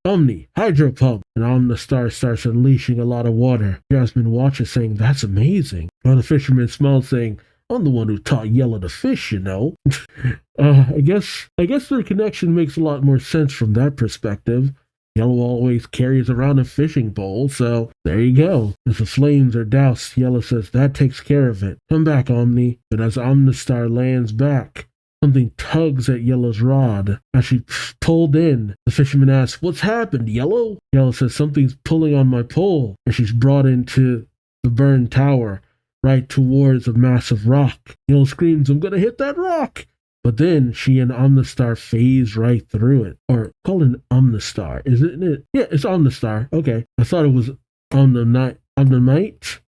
Omni, Hydro Pump. And Omnistar starts unleashing a lot of water. Jasmine watches, saying, that's amazing. While the fisherman smiles, saying, I'm the one who taught Yellow to fish, I guess their connection makes a lot more sense from that perspective. Yellow always carries around a fishing pole, so there you go. As the flames are doused, Yellow says, that takes care of it. Come back, Omni. But as Omnistar lands back, something tugs at Yellow's rod. As she pulled in, the fisherman asks, what's happened, Yellow? Yellow says, something's pulling on my pole. And she's brought into the burned tower, right towards a massive rock. Yellow screams, I'm gonna hit that rock! But then she and Omnistar phase right through it. Or call it Omnistar, isn't it? Yeah, it's Omnistar. Okay. I thought it was Omnimite.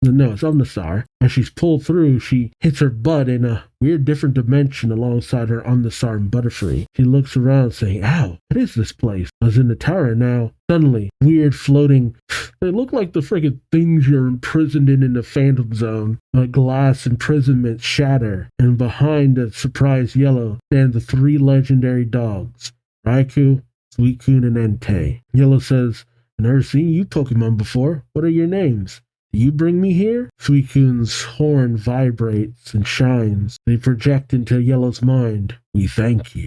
No, it's Omnistar. As she's pulled through, she hits her butt in a weird different dimension alongside her Omnistar and Butterfree. She looks around saying, ow, what is this place? I was in the tower now. Suddenly, weird floating, they look like the friggin' things you're imprisoned in the Phantom Zone. A glass imprisonment shatter, and behind the surprised Yellow stand the three legendary dogs, Raikou, Suicune, and Entei. Yellow says, I've never seen you Pokemon before. What are your names? You bring me here? Suicune's horn vibrates and shines. They project into Yellow's mind. We thank you.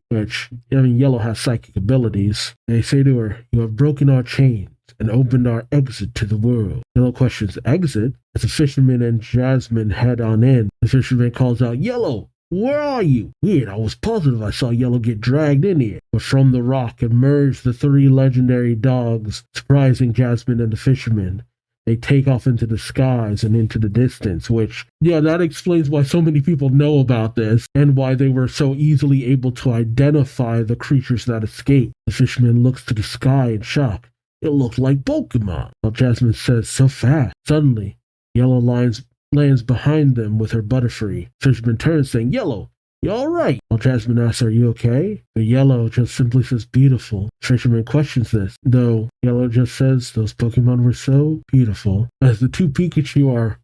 Yellow has psychic abilities. They say to her, you have broken our chains and opened our exit to the world. Yellow questions exit as the fisherman and Jasmine head on in. The fisherman calls out, Yellow! Where are you? Weird, I was positive I saw Yellow get dragged in here. But from the rock emerged the 3 legendary dogs, surprising Jasmine and the fisherman. They take off into the skies and into the distance, that explains why so many people know about this and why they were so easily able to identify the creatures that escaped. The fisherman looks to the sky in shock. It looked like Pokémon. While Jasmine says, so fast. Suddenly, Yellow lands behind them with her Butterfree. Fisherman turns saying, Yellow, you alright? While Jasmine asks, are you okay? But Yellow just simply says, beautiful. Fisherman questions this, though Yellow just says, those Pokemon were so beautiful. As the 2 Pikachu are,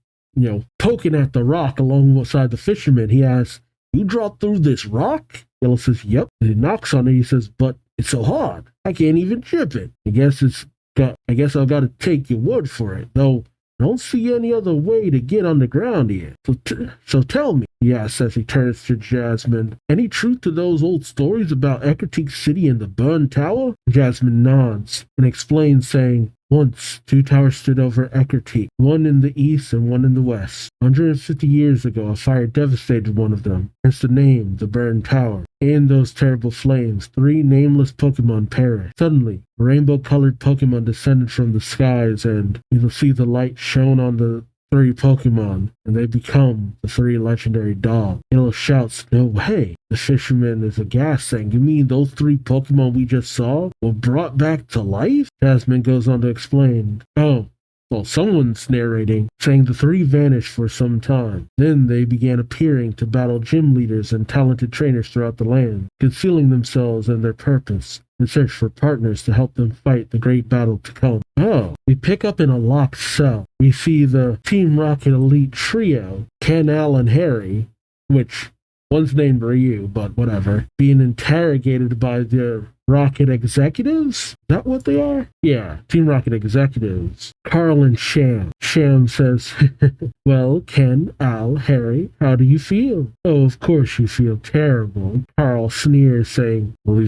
poking at the rock alongside the fisherman, he asks, you dropped through this rock? Yellow says, yep. And he knocks on it, he says, but it's so hard. I can't even chip it. I guess I've got to take your word for it, though. I don't see any other way to get on the ground here. So tell me, he asks as he turns to Jasmine, any truth to those old stories about Ecruteak City and the burned tower? Jasmine nods and explains, saying, once 2 towers stood over Ecruteak, one in the east and one in the west. 150 years ago, a fire devastated one of them, hence the name, the burned tower. In those terrible flames, 3 nameless Pokemon perished. Suddenly, a rainbow-colored Pokemon descended from the skies, and you'll see the light shone on the 3 Pokemon, and they become the 3 legendary dogs. Yellow shouts, no way! The fisherman is aghast, saying, you mean those 3 Pokemon we just saw were brought back to life? Jasmine goes on to explain, well, someone's narrating, saying the 3 vanished for some time. Then they began appearing to battle gym leaders and talented trainers throughout the land, concealing themselves and their purpose, and search for partners to help them fight the great battle to come. We pick up in a locked cell. We see the Team Rocket Elite trio, Ken, Al, and Harry, which one's named Ryu, but whatever, being interrogated by the Rocket executives? Is that what they are? Yeah, Team Rocket executives. Carl and Sham. Sham says, well, Ken, Al, Harry, how do you feel? Oh, of course you feel terrible. Carl sneers, saying, well,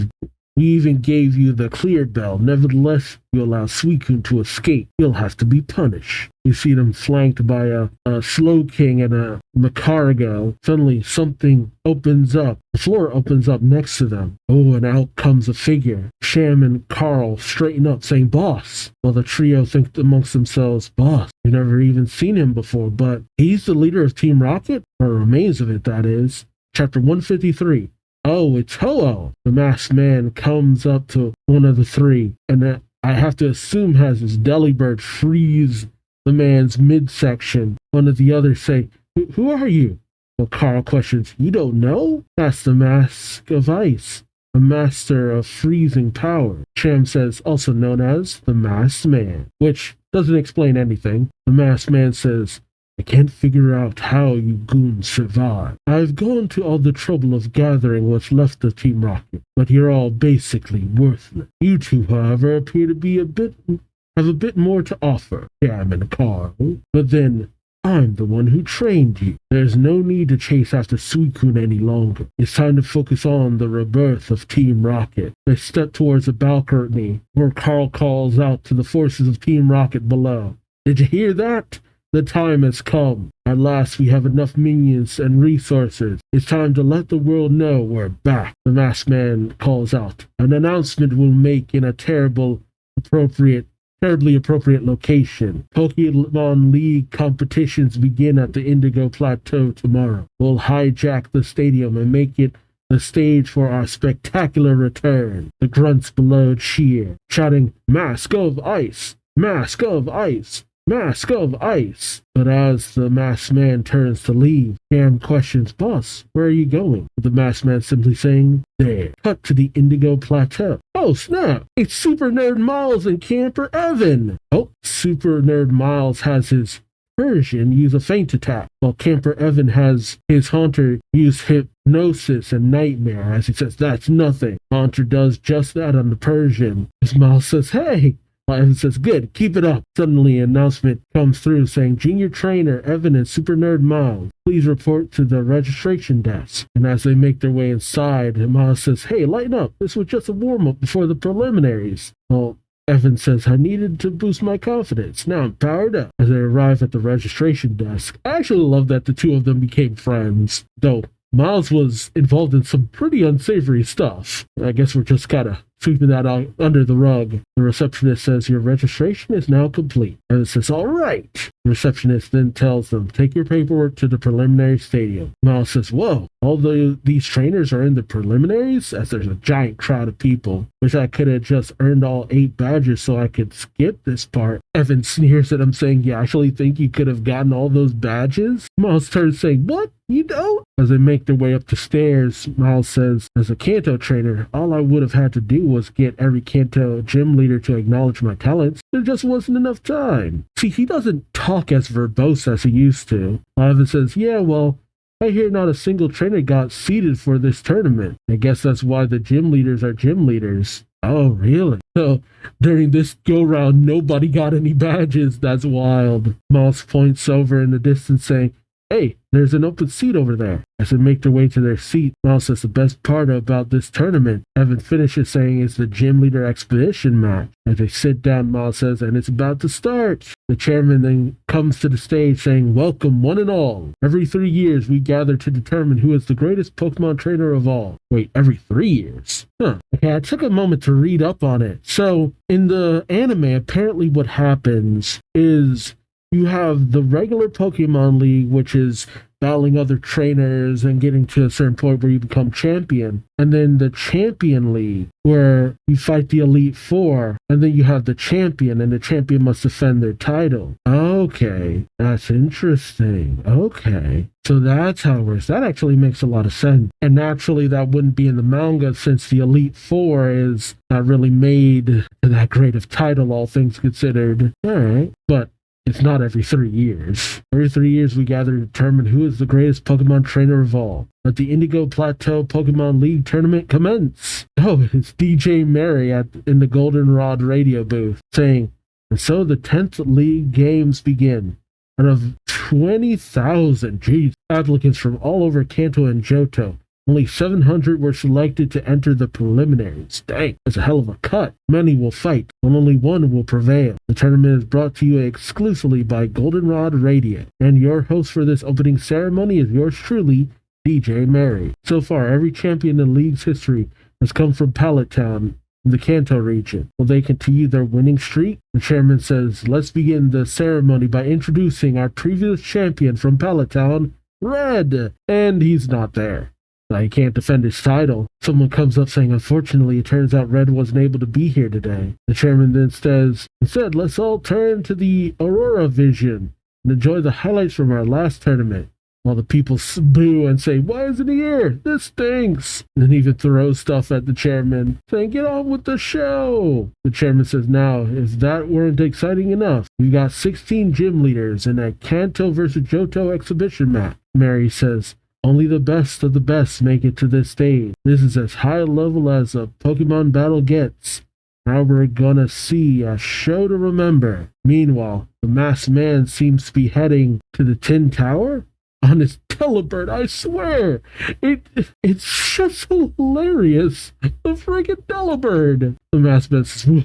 we even gave you the clear bell. Nevertheless, you allow Suicune to escape. You'll have to be punished. You see them flanked by a Slowking and a Macargo. Suddenly, something opens up. The floor opens up next to them. Oh, and out comes a figure. Sham and Carl straighten up, saying, boss. While the trio think amongst themselves, boss. We've never even seen him before, but he's the leader of Team Rocket? Or remains of it, that is. Chapter 153. Oh, it's Ho-Oh. The masked man comes up to one of the 3, and I have to assume has his Delibird freeze the man's midsection. One of the others say, who are you? Well, Carl questions, you don't know? That's the Mask of Ice, a master of freezing power. Sham says, also known as the Masked Man, which doesn't explain anything. The Masked Man says, I can't figure out how you goons survive. I've gone to all the trouble of gathering what's left of Team Rocket, but you're all basically worthless. You 2, however, appear to be have a bit more to offer, Sham and Carl. But then, I'm the one who trained you. There's no need to chase after Suicune any longer. It's time to focus on the rebirth of Team Rocket. They step towards a balcony where Carl calls out to the forces of Team Rocket below. Did you hear that? The time has come. At last we have enough minions and resources. It's time to let the world know we're back. The masked man calls out. An announcement we'll make in a terribly appropriate location. Pokemon League competitions begin at the Indigo Plateau tomorrow. We'll hijack the stadium and make it the stage for our spectacular return. The grunts below cheer, shouting, Mask of Ice! Mask of Ice! Mask of Ice! But as the masked man turns to leave, Cam questions, boss, where are you going? The masked man simply saying, there. Cut to the Indigo Plateau. Oh snap! It's Super Nerd Miles and Camper Evan! Oh, Super Nerd Miles has his Persian use a feint attack, while Camper Evan has his Haunter use Hypnosis and Nightmare, as he says, that's nothing. Haunter does just that on the Persian. As Miles says, hey! Evan says, good, keep it up. Suddenly, an announcement comes through saying, Junior Trainer Evan and Super Nerd Miles, please report to the registration desk. And as they make their way inside, Miles says, hey, lighten up. This was just a warm-up before the preliminaries. Well, Evan says, I needed to boost my confidence. Now I'm powered up. As they arrive at the registration desk, I actually love that the two of them became friends, though Miles was involved in some pretty unsavory stuff. I guess we're just kind of sweeping that out under the rug. The receptionist says, your registration is now complete. And it says, all right. The receptionist then tells them, take your paperwork to the preliminary stadium. Miles says, whoa, all these trainers are in the preliminaries? As there's a giant crowd of people. Wish I could have just earned all 8 badges so I could skip this part. Evan sneers at him saying, you actually think you could have gotten all those badges? Miles turns saying, what? You don't? As they make their way up the stairs, Miles says, as a Kanto trainer, all I would have had to do was get every Kanto gym leader to acknowledge my talents. There just wasn't enough time. See, he doesn't talk as verbose as he used to. Evan says, yeah, well, I hear not a single trainer got seeded for this tournament. I guess that's why the gym leaders are gym leaders. Oh, really? So, during this go-round, nobody got any badges. That's wild. Miles points over in the distance saying, hey, there's an open seat over there. As they make their way to their seat, Miles says the best part about this tournament, Evan finishes saying, is the gym leader expedition match. As they sit down, Miles says, and it's about to start. The chairman then comes to the stage saying, welcome one and all. Every 3 years we gather to determine who is the greatest Pokemon trainer of all. Wait, every 3 years? Huh. Okay, I took a moment to read up on it. So, in the anime, apparently what happens is you have the regular Pokemon League, which is battling other trainers and getting to a certain point where you become champion. And then the Champion League, where you fight the Elite Four. And then you have the champion, and the champion must defend their title. Okay, that's interesting. Okay. So that's how it works. That actually makes a lot of sense. And naturally, that wouldn't be in the manga since the Elite Four is not really made that great of title, all things considered. All right. But it's not every 3 years. Every 3 years, we gather to determine who is the greatest Pokemon trainer of all. Let the Indigo Plateau Pokemon League tournament commence. Oh, it's DJ Mary in the Goldenrod radio booth saying, and so the 10th League games begin. Out of 20,000 applicants from all over Kanto and Johto, only 700 were selected to enter the preliminaries. Dang, that's a hell of a cut. Many will fight, but only one will prevail. The tournament is brought to you exclusively by Goldenrod Radio, and your host for this opening ceremony is yours truly, DJ Mary. So far, every champion in the league's history has come from Pallet Town in the Kanto region. Will they continue their winning streak? The chairman says, let's begin the ceremony by introducing our previous champion from Pallet Town, Red. And he's not there. He can't defend his title. Someone comes up saying, unfortunately, it turns out Red wasn't able to be here today. The chairman then says, instead, let's all turn to the Aurora Vision and enjoy the highlights from our last tournament. While the people boo and say, why isn't he here? This stinks. And then even throws stuff at the chairman, saying, get on with the show. The chairman says, now, if that weren't exciting enough, we've got 16 gym leaders in a Kanto versus Johto exhibition match. Mary says, only the best of the best make it to this stage. This is as high a level as a Pokemon battle gets. Now we're gonna see a show to remember. Meanwhile, the masked man seems to be heading to the Tin Tower on his Delibird, I swear. It's just hilarious. The friggin' Delibird. The masked man says,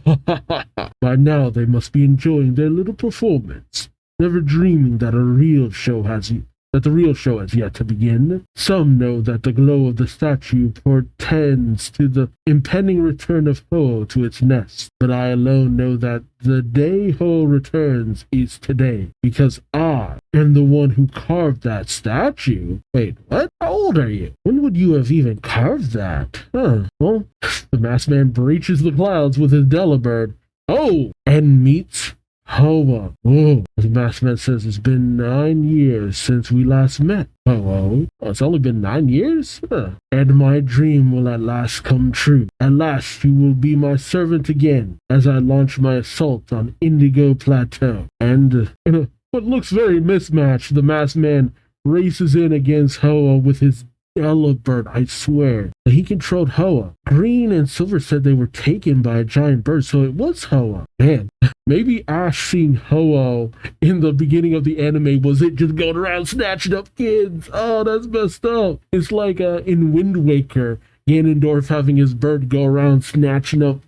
by now they must be enjoying their little performance, never dreaming that the real show has yet to begin. Some know that the glow of the statue portends to the impending return of Ho to its nest, but I alone know that the day Ho returns is today, because I am the one who carved that statue. Wait, what? How old are you? When would you have even carved that? Huh, well, the masked man breaches the clouds with his Delibird. Oh, and meets Hoa. Whoa. The masked man says it's been 9 years since we last met. Oh, it's only been 9 years? Huh. And my dream will at last come true. At last you will be my servant again as I launch my assault on Indigo Plateau. And in what looks very mismatched, the masked man races in against Hoa with his yellow bird, I swear. He controlled Hoa. Green and Silver said they were taken by a giant bird, so it was Hoa. Man, maybe Ash seeing Hoa in the beginning of the anime was it just going around snatching up kids. Oh, that's messed up. It's like in Wind Waker, Ganondorf having his bird go around snatching up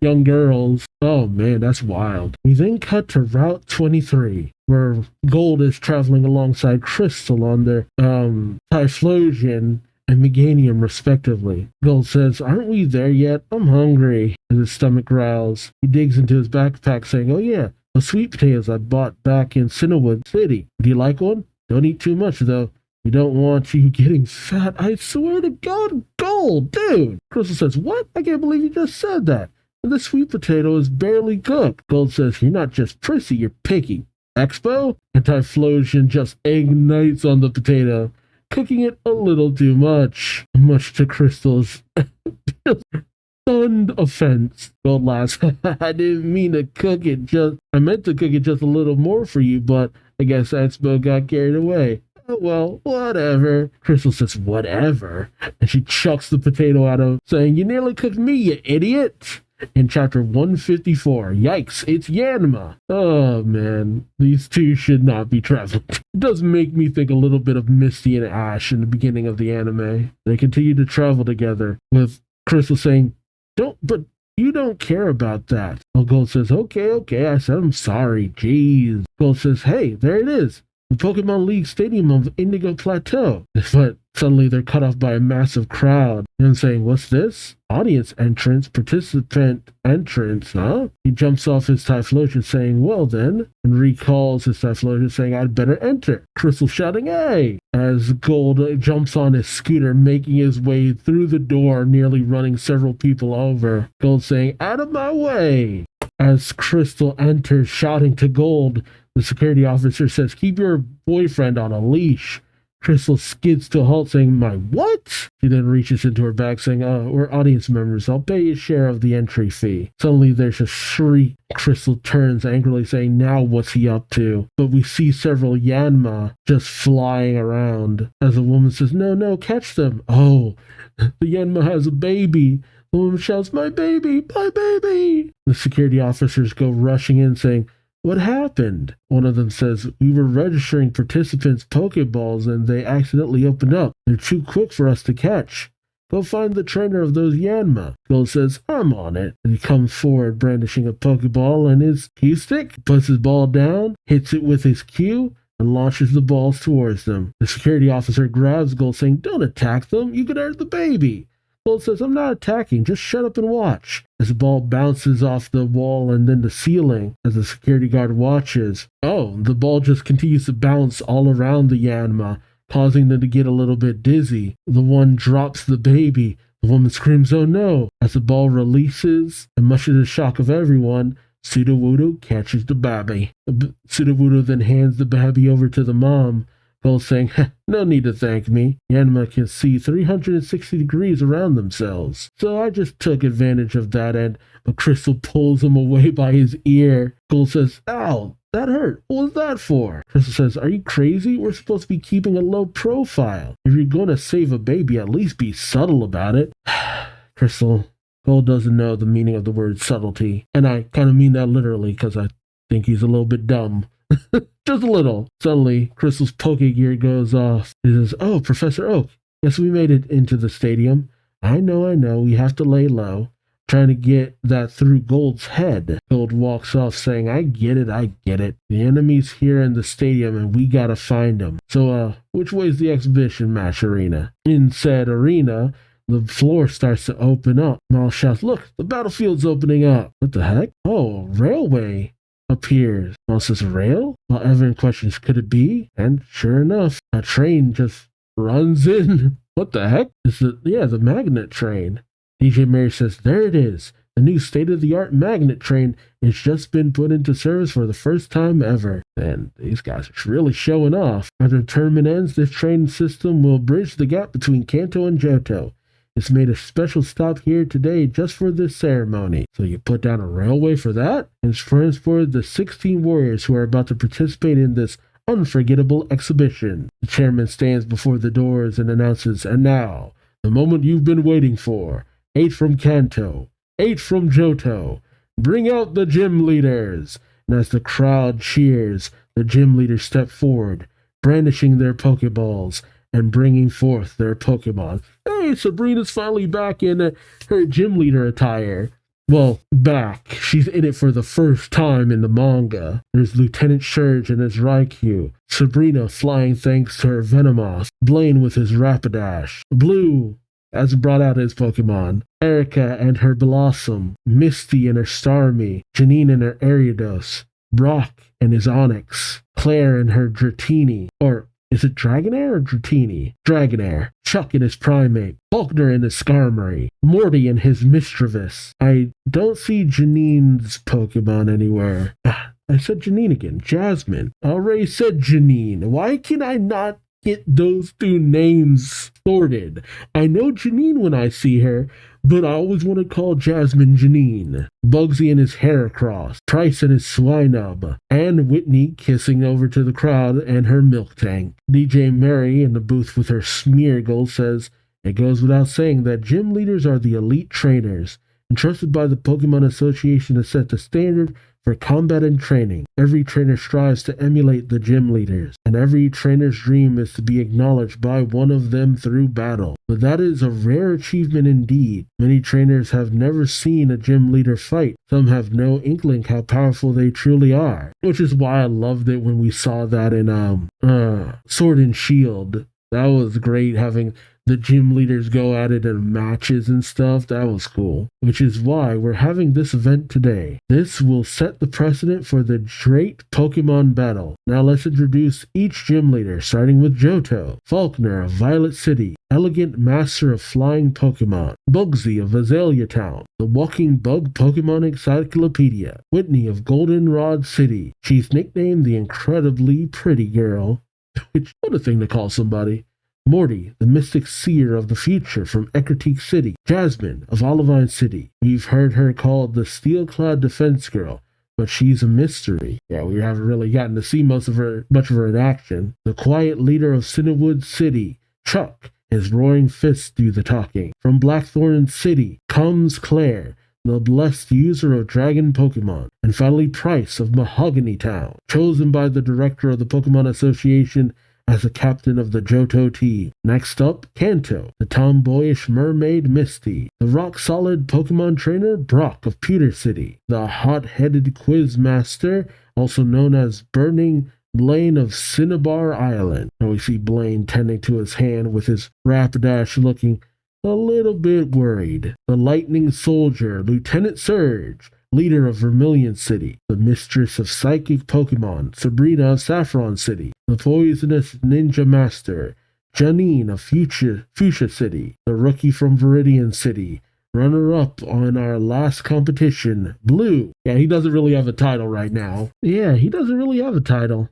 young girls. Oh man, that's wild. We then cut to Route 23, where Gold is traveling alongside Crystal on their Typhlosion and Meganium, respectively. Gold says, "Aren't we there yet? I'm hungry." As his stomach growls, he digs into his backpack, saying, "Oh yeah, the sweet potatoes I bought back in Cinnawood City. Do you like one? Don't eat too much, though. We don't want you getting fat. I swear to God, Gold, dude." Crystal says, "What? I can't believe you just said that. And the sweet potato is barely cooked." Gold says, "You're not just prissy, you're picky. Expo?" And Typhlosion just ignites on the potato, cooking it a little too much. Much to Crystal's stunned offense. Gold laughs. "I didn't mean to cook it I meant to cook it just a little more for you, but I guess Expo got carried away. Oh, well, whatever." Crystal says, "Whatever?" And she chucks the potato at him, saying, "You nearly cooked me, you idiot." In chapter 154, yikes, it's Yanma. Oh man, these two should not be traveling. It does make me think a little bit of Misty and Ash in the beginning of the anime. They continue to travel together, with Crystal saying, but you don't care about that." Well, Gold says, okay, I said I'm sorry, jeez. Gold says, "Hey, there it is. The Pokemon League Stadium of Indigo Plateau." But suddenly they're cut off by a massive crowd. And saying, "What's this? Audience entrance, participant entrance, huh?" He jumps off his Typhlosion saying, "Well then," and recalls his Typhlosion saying, "I'd better enter." Crystal shouting, "Hey!" as Gold jumps on his scooter, making his way through the door, nearly running several people over. Gold saying, "Out of my way!" As Crystal enters, shouting to Gold, the security officer says, "Keep your boyfriend on a leash." Crystal skids to a halt, saying, "My what?" She then reaches into her bag, saying, "We're audience members. I'll pay you a share of the entry fee." Suddenly, there's a shriek. Crystal turns angrily, saying, "Now what's he up to?" But we see several Yanma just flying around. As the woman says, No, catch them." Oh, the Yanma has a baby. The woman shouts, "My baby, my baby." The security officers go rushing in, saying, "What happened?" One of them says, "We were registering participants' Pokeballs and they accidentally opened up. They're too quick for us to catch. Go find the trainer of those Yanma." Gold says, "I'm on it." And he comes forward brandishing a Pokeball and his cue stick, puts his ball down, hits it with his cue, and launches the balls towards them. The security officer grabs Gold, saying, "Don't attack them. You could hurt the baby." Gold says, "I'm not attacking, just shut up and watch." As the ball bounces off the wall and then the ceiling, as the security guard watches, the ball just continues to bounce all around the Yanma, causing them to get a little bit dizzy. The one drops the baby. The woman screams, "Oh no!" As the ball releases, and much to the shock of everyone, Sudowoodo catches the baby. Sudowoodo then hands the baby over to the mom. Gold saying, "No need to thank me. Yanma can see 360 degrees around themselves. So I just took advantage of that but Crystal pulls him away by his ear. Gold says, "Ow, that hurt. What was that for?" Crystal says, "Are you crazy? We're supposed to be keeping a low profile. If you're going to save a baby, at least be subtle about it." Crystal, Gold doesn't know the meaning of the word subtlety. And I kind of mean that literally because I think he's a little bit dumb. Just a little. Suddenly, Crystal's Pokegear goes off. He says, "Oh, Professor Oak, yes, we made it into the stadium. I know, we have to lay low. Trying to get that through Gold's head." Gold walks off saying, I get it. The enemy's here in the stadium and we gotta find them. So, which way's the exhibition match arena?" In said arena, the floor starts to open up. Mal shouts, "Look, the battlefield's opening up." What the heck? Oh, railway appears. Mal says, "Rail?" While Evan questions, "Could it be?" And sure enough, a train just runs in. What the heck? It's the magnet train. DJ Mary says, "There it is. The new state-of-the-art magnet train has just been put into service for the first time ever." And these guys are really showing off. After the tournament ends, this train system will bridge the gap between Kanto and Johto. It's made a special stop here today just for this ceremony. So you put down a railway for that? And it's transported the 16 warriors who are about to participate in this unforgettable exhibition. The chairman stands before the doors and announces, "And now, the moment you've been waiting for. 8 from Kanto, 8 from Johto. Bring out the gym leaders." And as the crowd cheers, the gym leaders step forward, brandishing their Pokeballs and bringing forth their Pokemon. Hey, Sabrina's finally back in her gym leader attire. Well, back. She's in it for the first time in the manga. There's Lieutenant Surge and his Raikou, Sabrina flying thanks to her Venomoth, Blaine with his Rapidash, Blue has brought out his Pokemon, Erica and her Blossom, Misty and her Starmie, Janine and her Ariados, Brock and his Onix, Claire and her Dratini, or is it Dragonair or Dratini? Dragonair. Chuck and his Primate. Faulkner and his Skarmory. Morty and his Mischievous. I don't see Janine's Pokemon anywhere. I said Janine again. Jasmine. I already said Janine. Why can I not get those two names sorted? I know Janine when I see her, but I always want to call Jasmine Janine. Bugsy and his Heracross, Trice and his Swinub, and Whitney kissing over to the crowd and her Milk Tank. DJ Mary in the booth with her Smeargle says, "It goes without saying that gym leaders are the elite trainers, entrusted by the Pokemon Association to set the standard for combat and training. Every trainer strives to emulate the gym leaders, and every trainer's dream is to be acknowledged by one of them through battle. But that is a rare achievement indeed. Many trainers have never seen a gym leader fight. Some have no inkling how powerful they truly are." Which is why I loved it when we saw that in Sword and Shield. That was great, having the gym leaders go at it in matches and stuff. That was cool. Which is why we're having this event today. This will set the precedent for the great Pokemon battle. Now let's introduce each gym leader, starting with Johto. Faulkner of Violet City, elegant master of flying Pokemon. Bugsy of Azalea Town, the walking bug Pokemon encyclopedia. Whitney of Goldenrod City. She's nicknamed the incredibly pretty girl. Which, what a thing to call somebody. Morty, the mystic seer of the future from Ecruteak City. Jasmine of Olivine City. We've heard her called the Steel-Clad Defense Girl, but she's a mystery. Yeah, we haven't really gotten to see much of her in action. The quiet leader of Cinnawood City. Chuck, his roaring fists do the talking. From Blackthorn City comes Claire, the blessed user of Dragon Pokemon. And finally Price of Mahogany Town, chosen by the director of the Pokemon Association as the captain of the Johto team. Next up, Kanto, the tomboyish mermaid Misty, the rock-solid Pokemon trainer Brock of Pewter City, the hot-headed quiz master, also known as Burning Blaine of Cinnabar Island. And we see Blaine tending to his hand with his Rapidash looking a little bit worried. The lightning soldier, Lieutenant Surge, leader of Vermilion City, the mistress of psychic Pokemon, Sabrina of Saffron City, the poisonous ninja master, Janine of Fuchsia City, the rookie from Viridian City, runner-up on our last competition, Blue. Yeah, he doesn't really have a title right now. Yeah, he doesn't really have a title.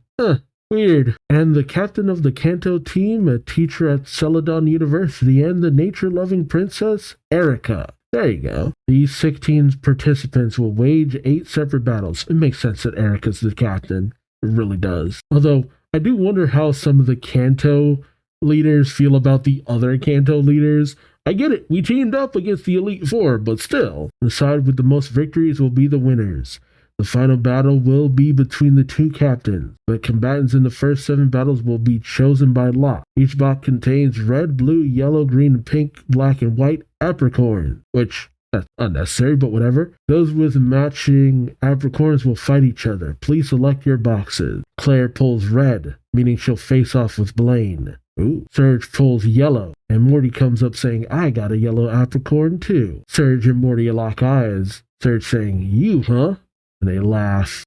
Weird. And the captain of the Kanto team, a teacher at Celadon University, and the nature-loving princess, Erica. There you go. These 16 participants will wage 8 separate battles. It makes sense that Erica's the captain. It really does. Although, I do wonder how some of the Kanto leaders feel about the other Kanto leaders. I get it, we teamed up against the Elite Four, but still, the side with the most victories will be the winners. The final battle will be between the 2 captains. The combatants in the first 7 battles will be chosen by lot. Each box contains red, blue, yellow, green, pink, black, and white apricorn, which that's unnecessary, but whatever. Those with matching apricorns will fight each other. Please select your boxes. Claire pulls red, meaning she'll face off with Blaine. Ooh. Surge pulls yellow, and Morty comes up saying, "I got a yellow apricorn too." Surge and Morty lock eyes. Surge saying, "You, huh?" And they laugh.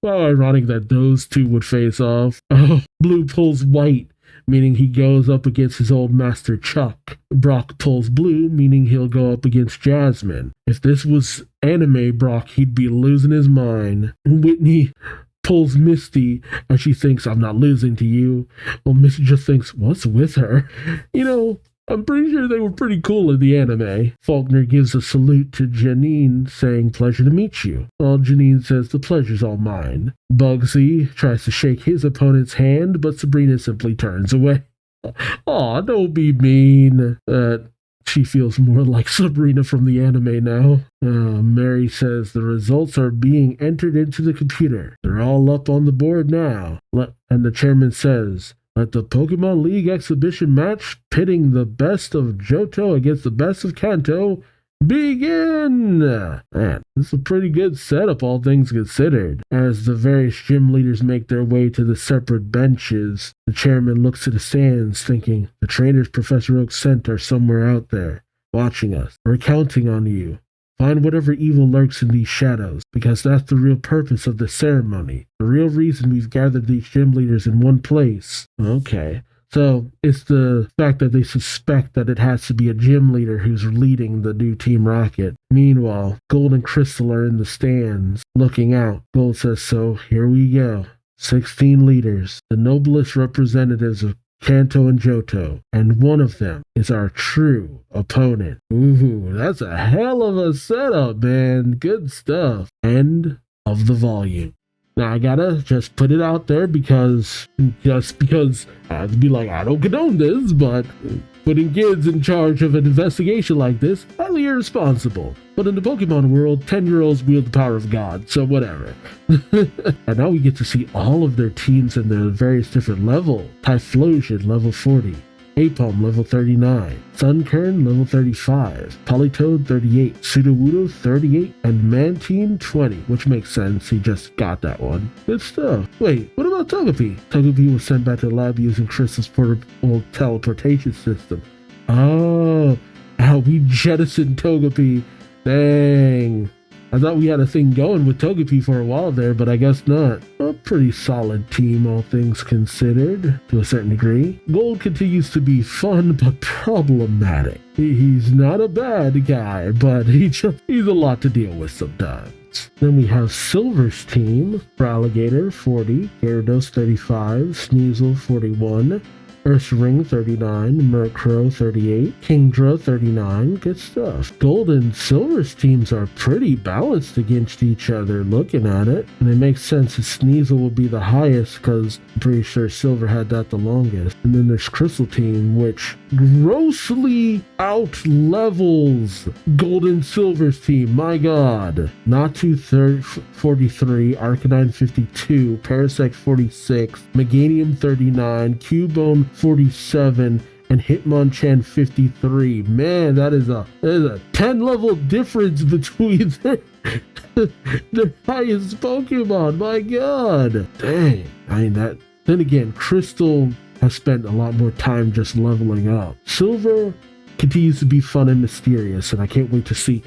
Well, ironic that those two would face off. Oh, Blue pulls white, meaning he goes up against his old master Chuck. Brock pulls blue, meaning he'll go up against Jasmine. If this was anime Brock, he'd be losing his mind. Whitney pulls Misty, and she thinks, "I'm not losing to you." Well, Misty just thinks, what's with her? You know, I'm pretty sure they were pretty cool in the anime. Faulkner gives a salute to Janine, saying, "Pleasure to meet you." While Janine says, "The pleasure's all mine." Bugsy tries to shake his opponent's hand, but Sabrina simply turns away. Aw, don't be mean. She feels more like Sabrina from the anime now. Mary says the results are being entered into the computer. They're all up on the board now. And the chairman says, "Let the Pokemon League exhibition match pitting the best of Johto against the best of Kanto begin!" Man, this is a pretty good setup, all things considered. As the various gym leaders make their way to the separate benches, the chairman looks to the stands, thinking, the trainers Professor Oak sent are somewhere out there, watching us. We're counting on you. Find whatever evil lurks in these shadows, because that's the real purpose of the ceremony. The real reason we've gathered these gym leaders in one place. Okay. So it's the fact that they suspect that it has to be a gym leader who's leading the new Team Rocket. Meanwhile, Gold and Crystal are in the stands, looking out. Gold says, "So here we go. 16 leaders, the noblest representatives of Kanto and Johto, and one of them is our true opponent." Ooh, that's a hell of a setup, man. Good stuff. End of the volume. Now, I gotta just put it out there because I'd be like, I don't condone this, but putting kids in charge of an investigation like this, highly irresponsible. But in the Pokemon world, 10-year-olds wield the power of God, so whatever. And now we get to see all of their teams and their various different levels. Typhlosion, level 40. Apom, level 39. Sunkern, level 35. Politoed, 38. Sudowoodo, 38. And Mantine, 20. Which makes sense, he just got that one. Good stuff. Wait, what about Togepi? Togepi was sent back to the lab using Crystal's portable teleportation system. Oh, we jettisoned Togepi. Dang. I thought we had a thing going with Togepi for a while there, but I guess not. A pretty solid team, all things considered, to a certain degree. Gold continues to be fun, but problematic. He's not a bad guy, but he's a lot to deal with sometimes. Then we have Silver's team. Alligator, 40. Gyarados, 35. Sneasel, 41. Ursaring, 39, Murkrow, 38, Kingdra, 39, good stuff. Gold and Silver's teams are pretty balanced against each other looking at it, and it makes sense that Sneasel will be the highest because I'm pretty sure Silver had that the longest. And then there's Crystal team, which grossly out-levels Gold and Silver's team, my god. Natu 43, Arcanine 52, Parasect 46, Meganium 39, Cubone 47, and Hitmonchan 53. Man, that is a 10-level difference between their highest Pokemon. My god. Dang. I mean, that. Then again, Crystal has spent a lot more time just leveling up. Silver continues to be fun and mysterious, and I can't wait to see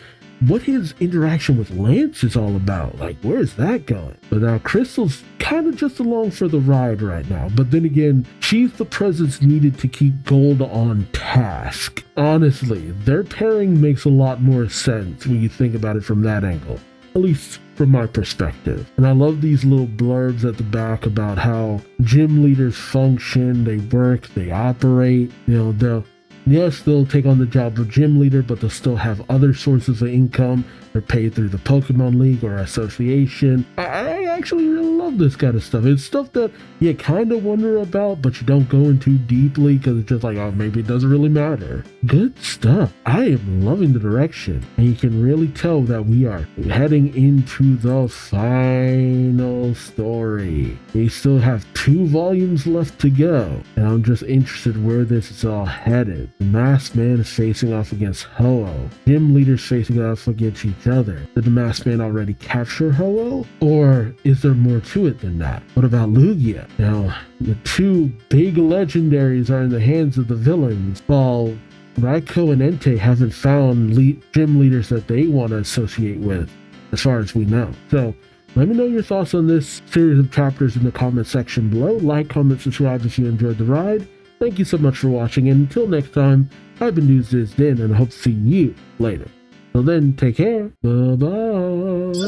what his interaction with Lance is all about. Like, where's that going? But now Crystal's kind of just along for the ride right now. But then again, she's the presence needed to keep Gold on task. Honestly, their pairing makes a lot more sense when you think about it from that angle. At least from my perspective. And I love these little blurbs at the back about how gym leaders function, they work, they operate. You know, they'll take on the job of gym leader, but they'll still have other sources of income. They're paid through the Pokemon League or association. I actually really love this kind of stuff. It's stuff that you kind of wonder about, but you don't go into deeply because it's just like, oh, maybe it doesn't really matter. Good stuff. I am loving the direction, and you can really tell that we are heading into the final story. We still have 2 volumes left to go, and I'm just interested where this is all headed. The Masked Man is facing off against Ho-Oh. Gym leaders facing off against each other. Did the Masked Man already capture Ho-Oh? Or is there more to it than that? What about Lugia? Now, the 2 big legendaries are in the hands of the villains, while Raikou and Entei haven't found gym leaders that they want to associate with, as far as we know. So, let me know your thoughts on this series of chapters in the comment section below. Like, comment, subscribe if you enjoyed the ride. Thank you so much for watching, and until next time, I've been Duuz-Diz-Din, and I hope to see you later. Till then, take care. Bye-bye.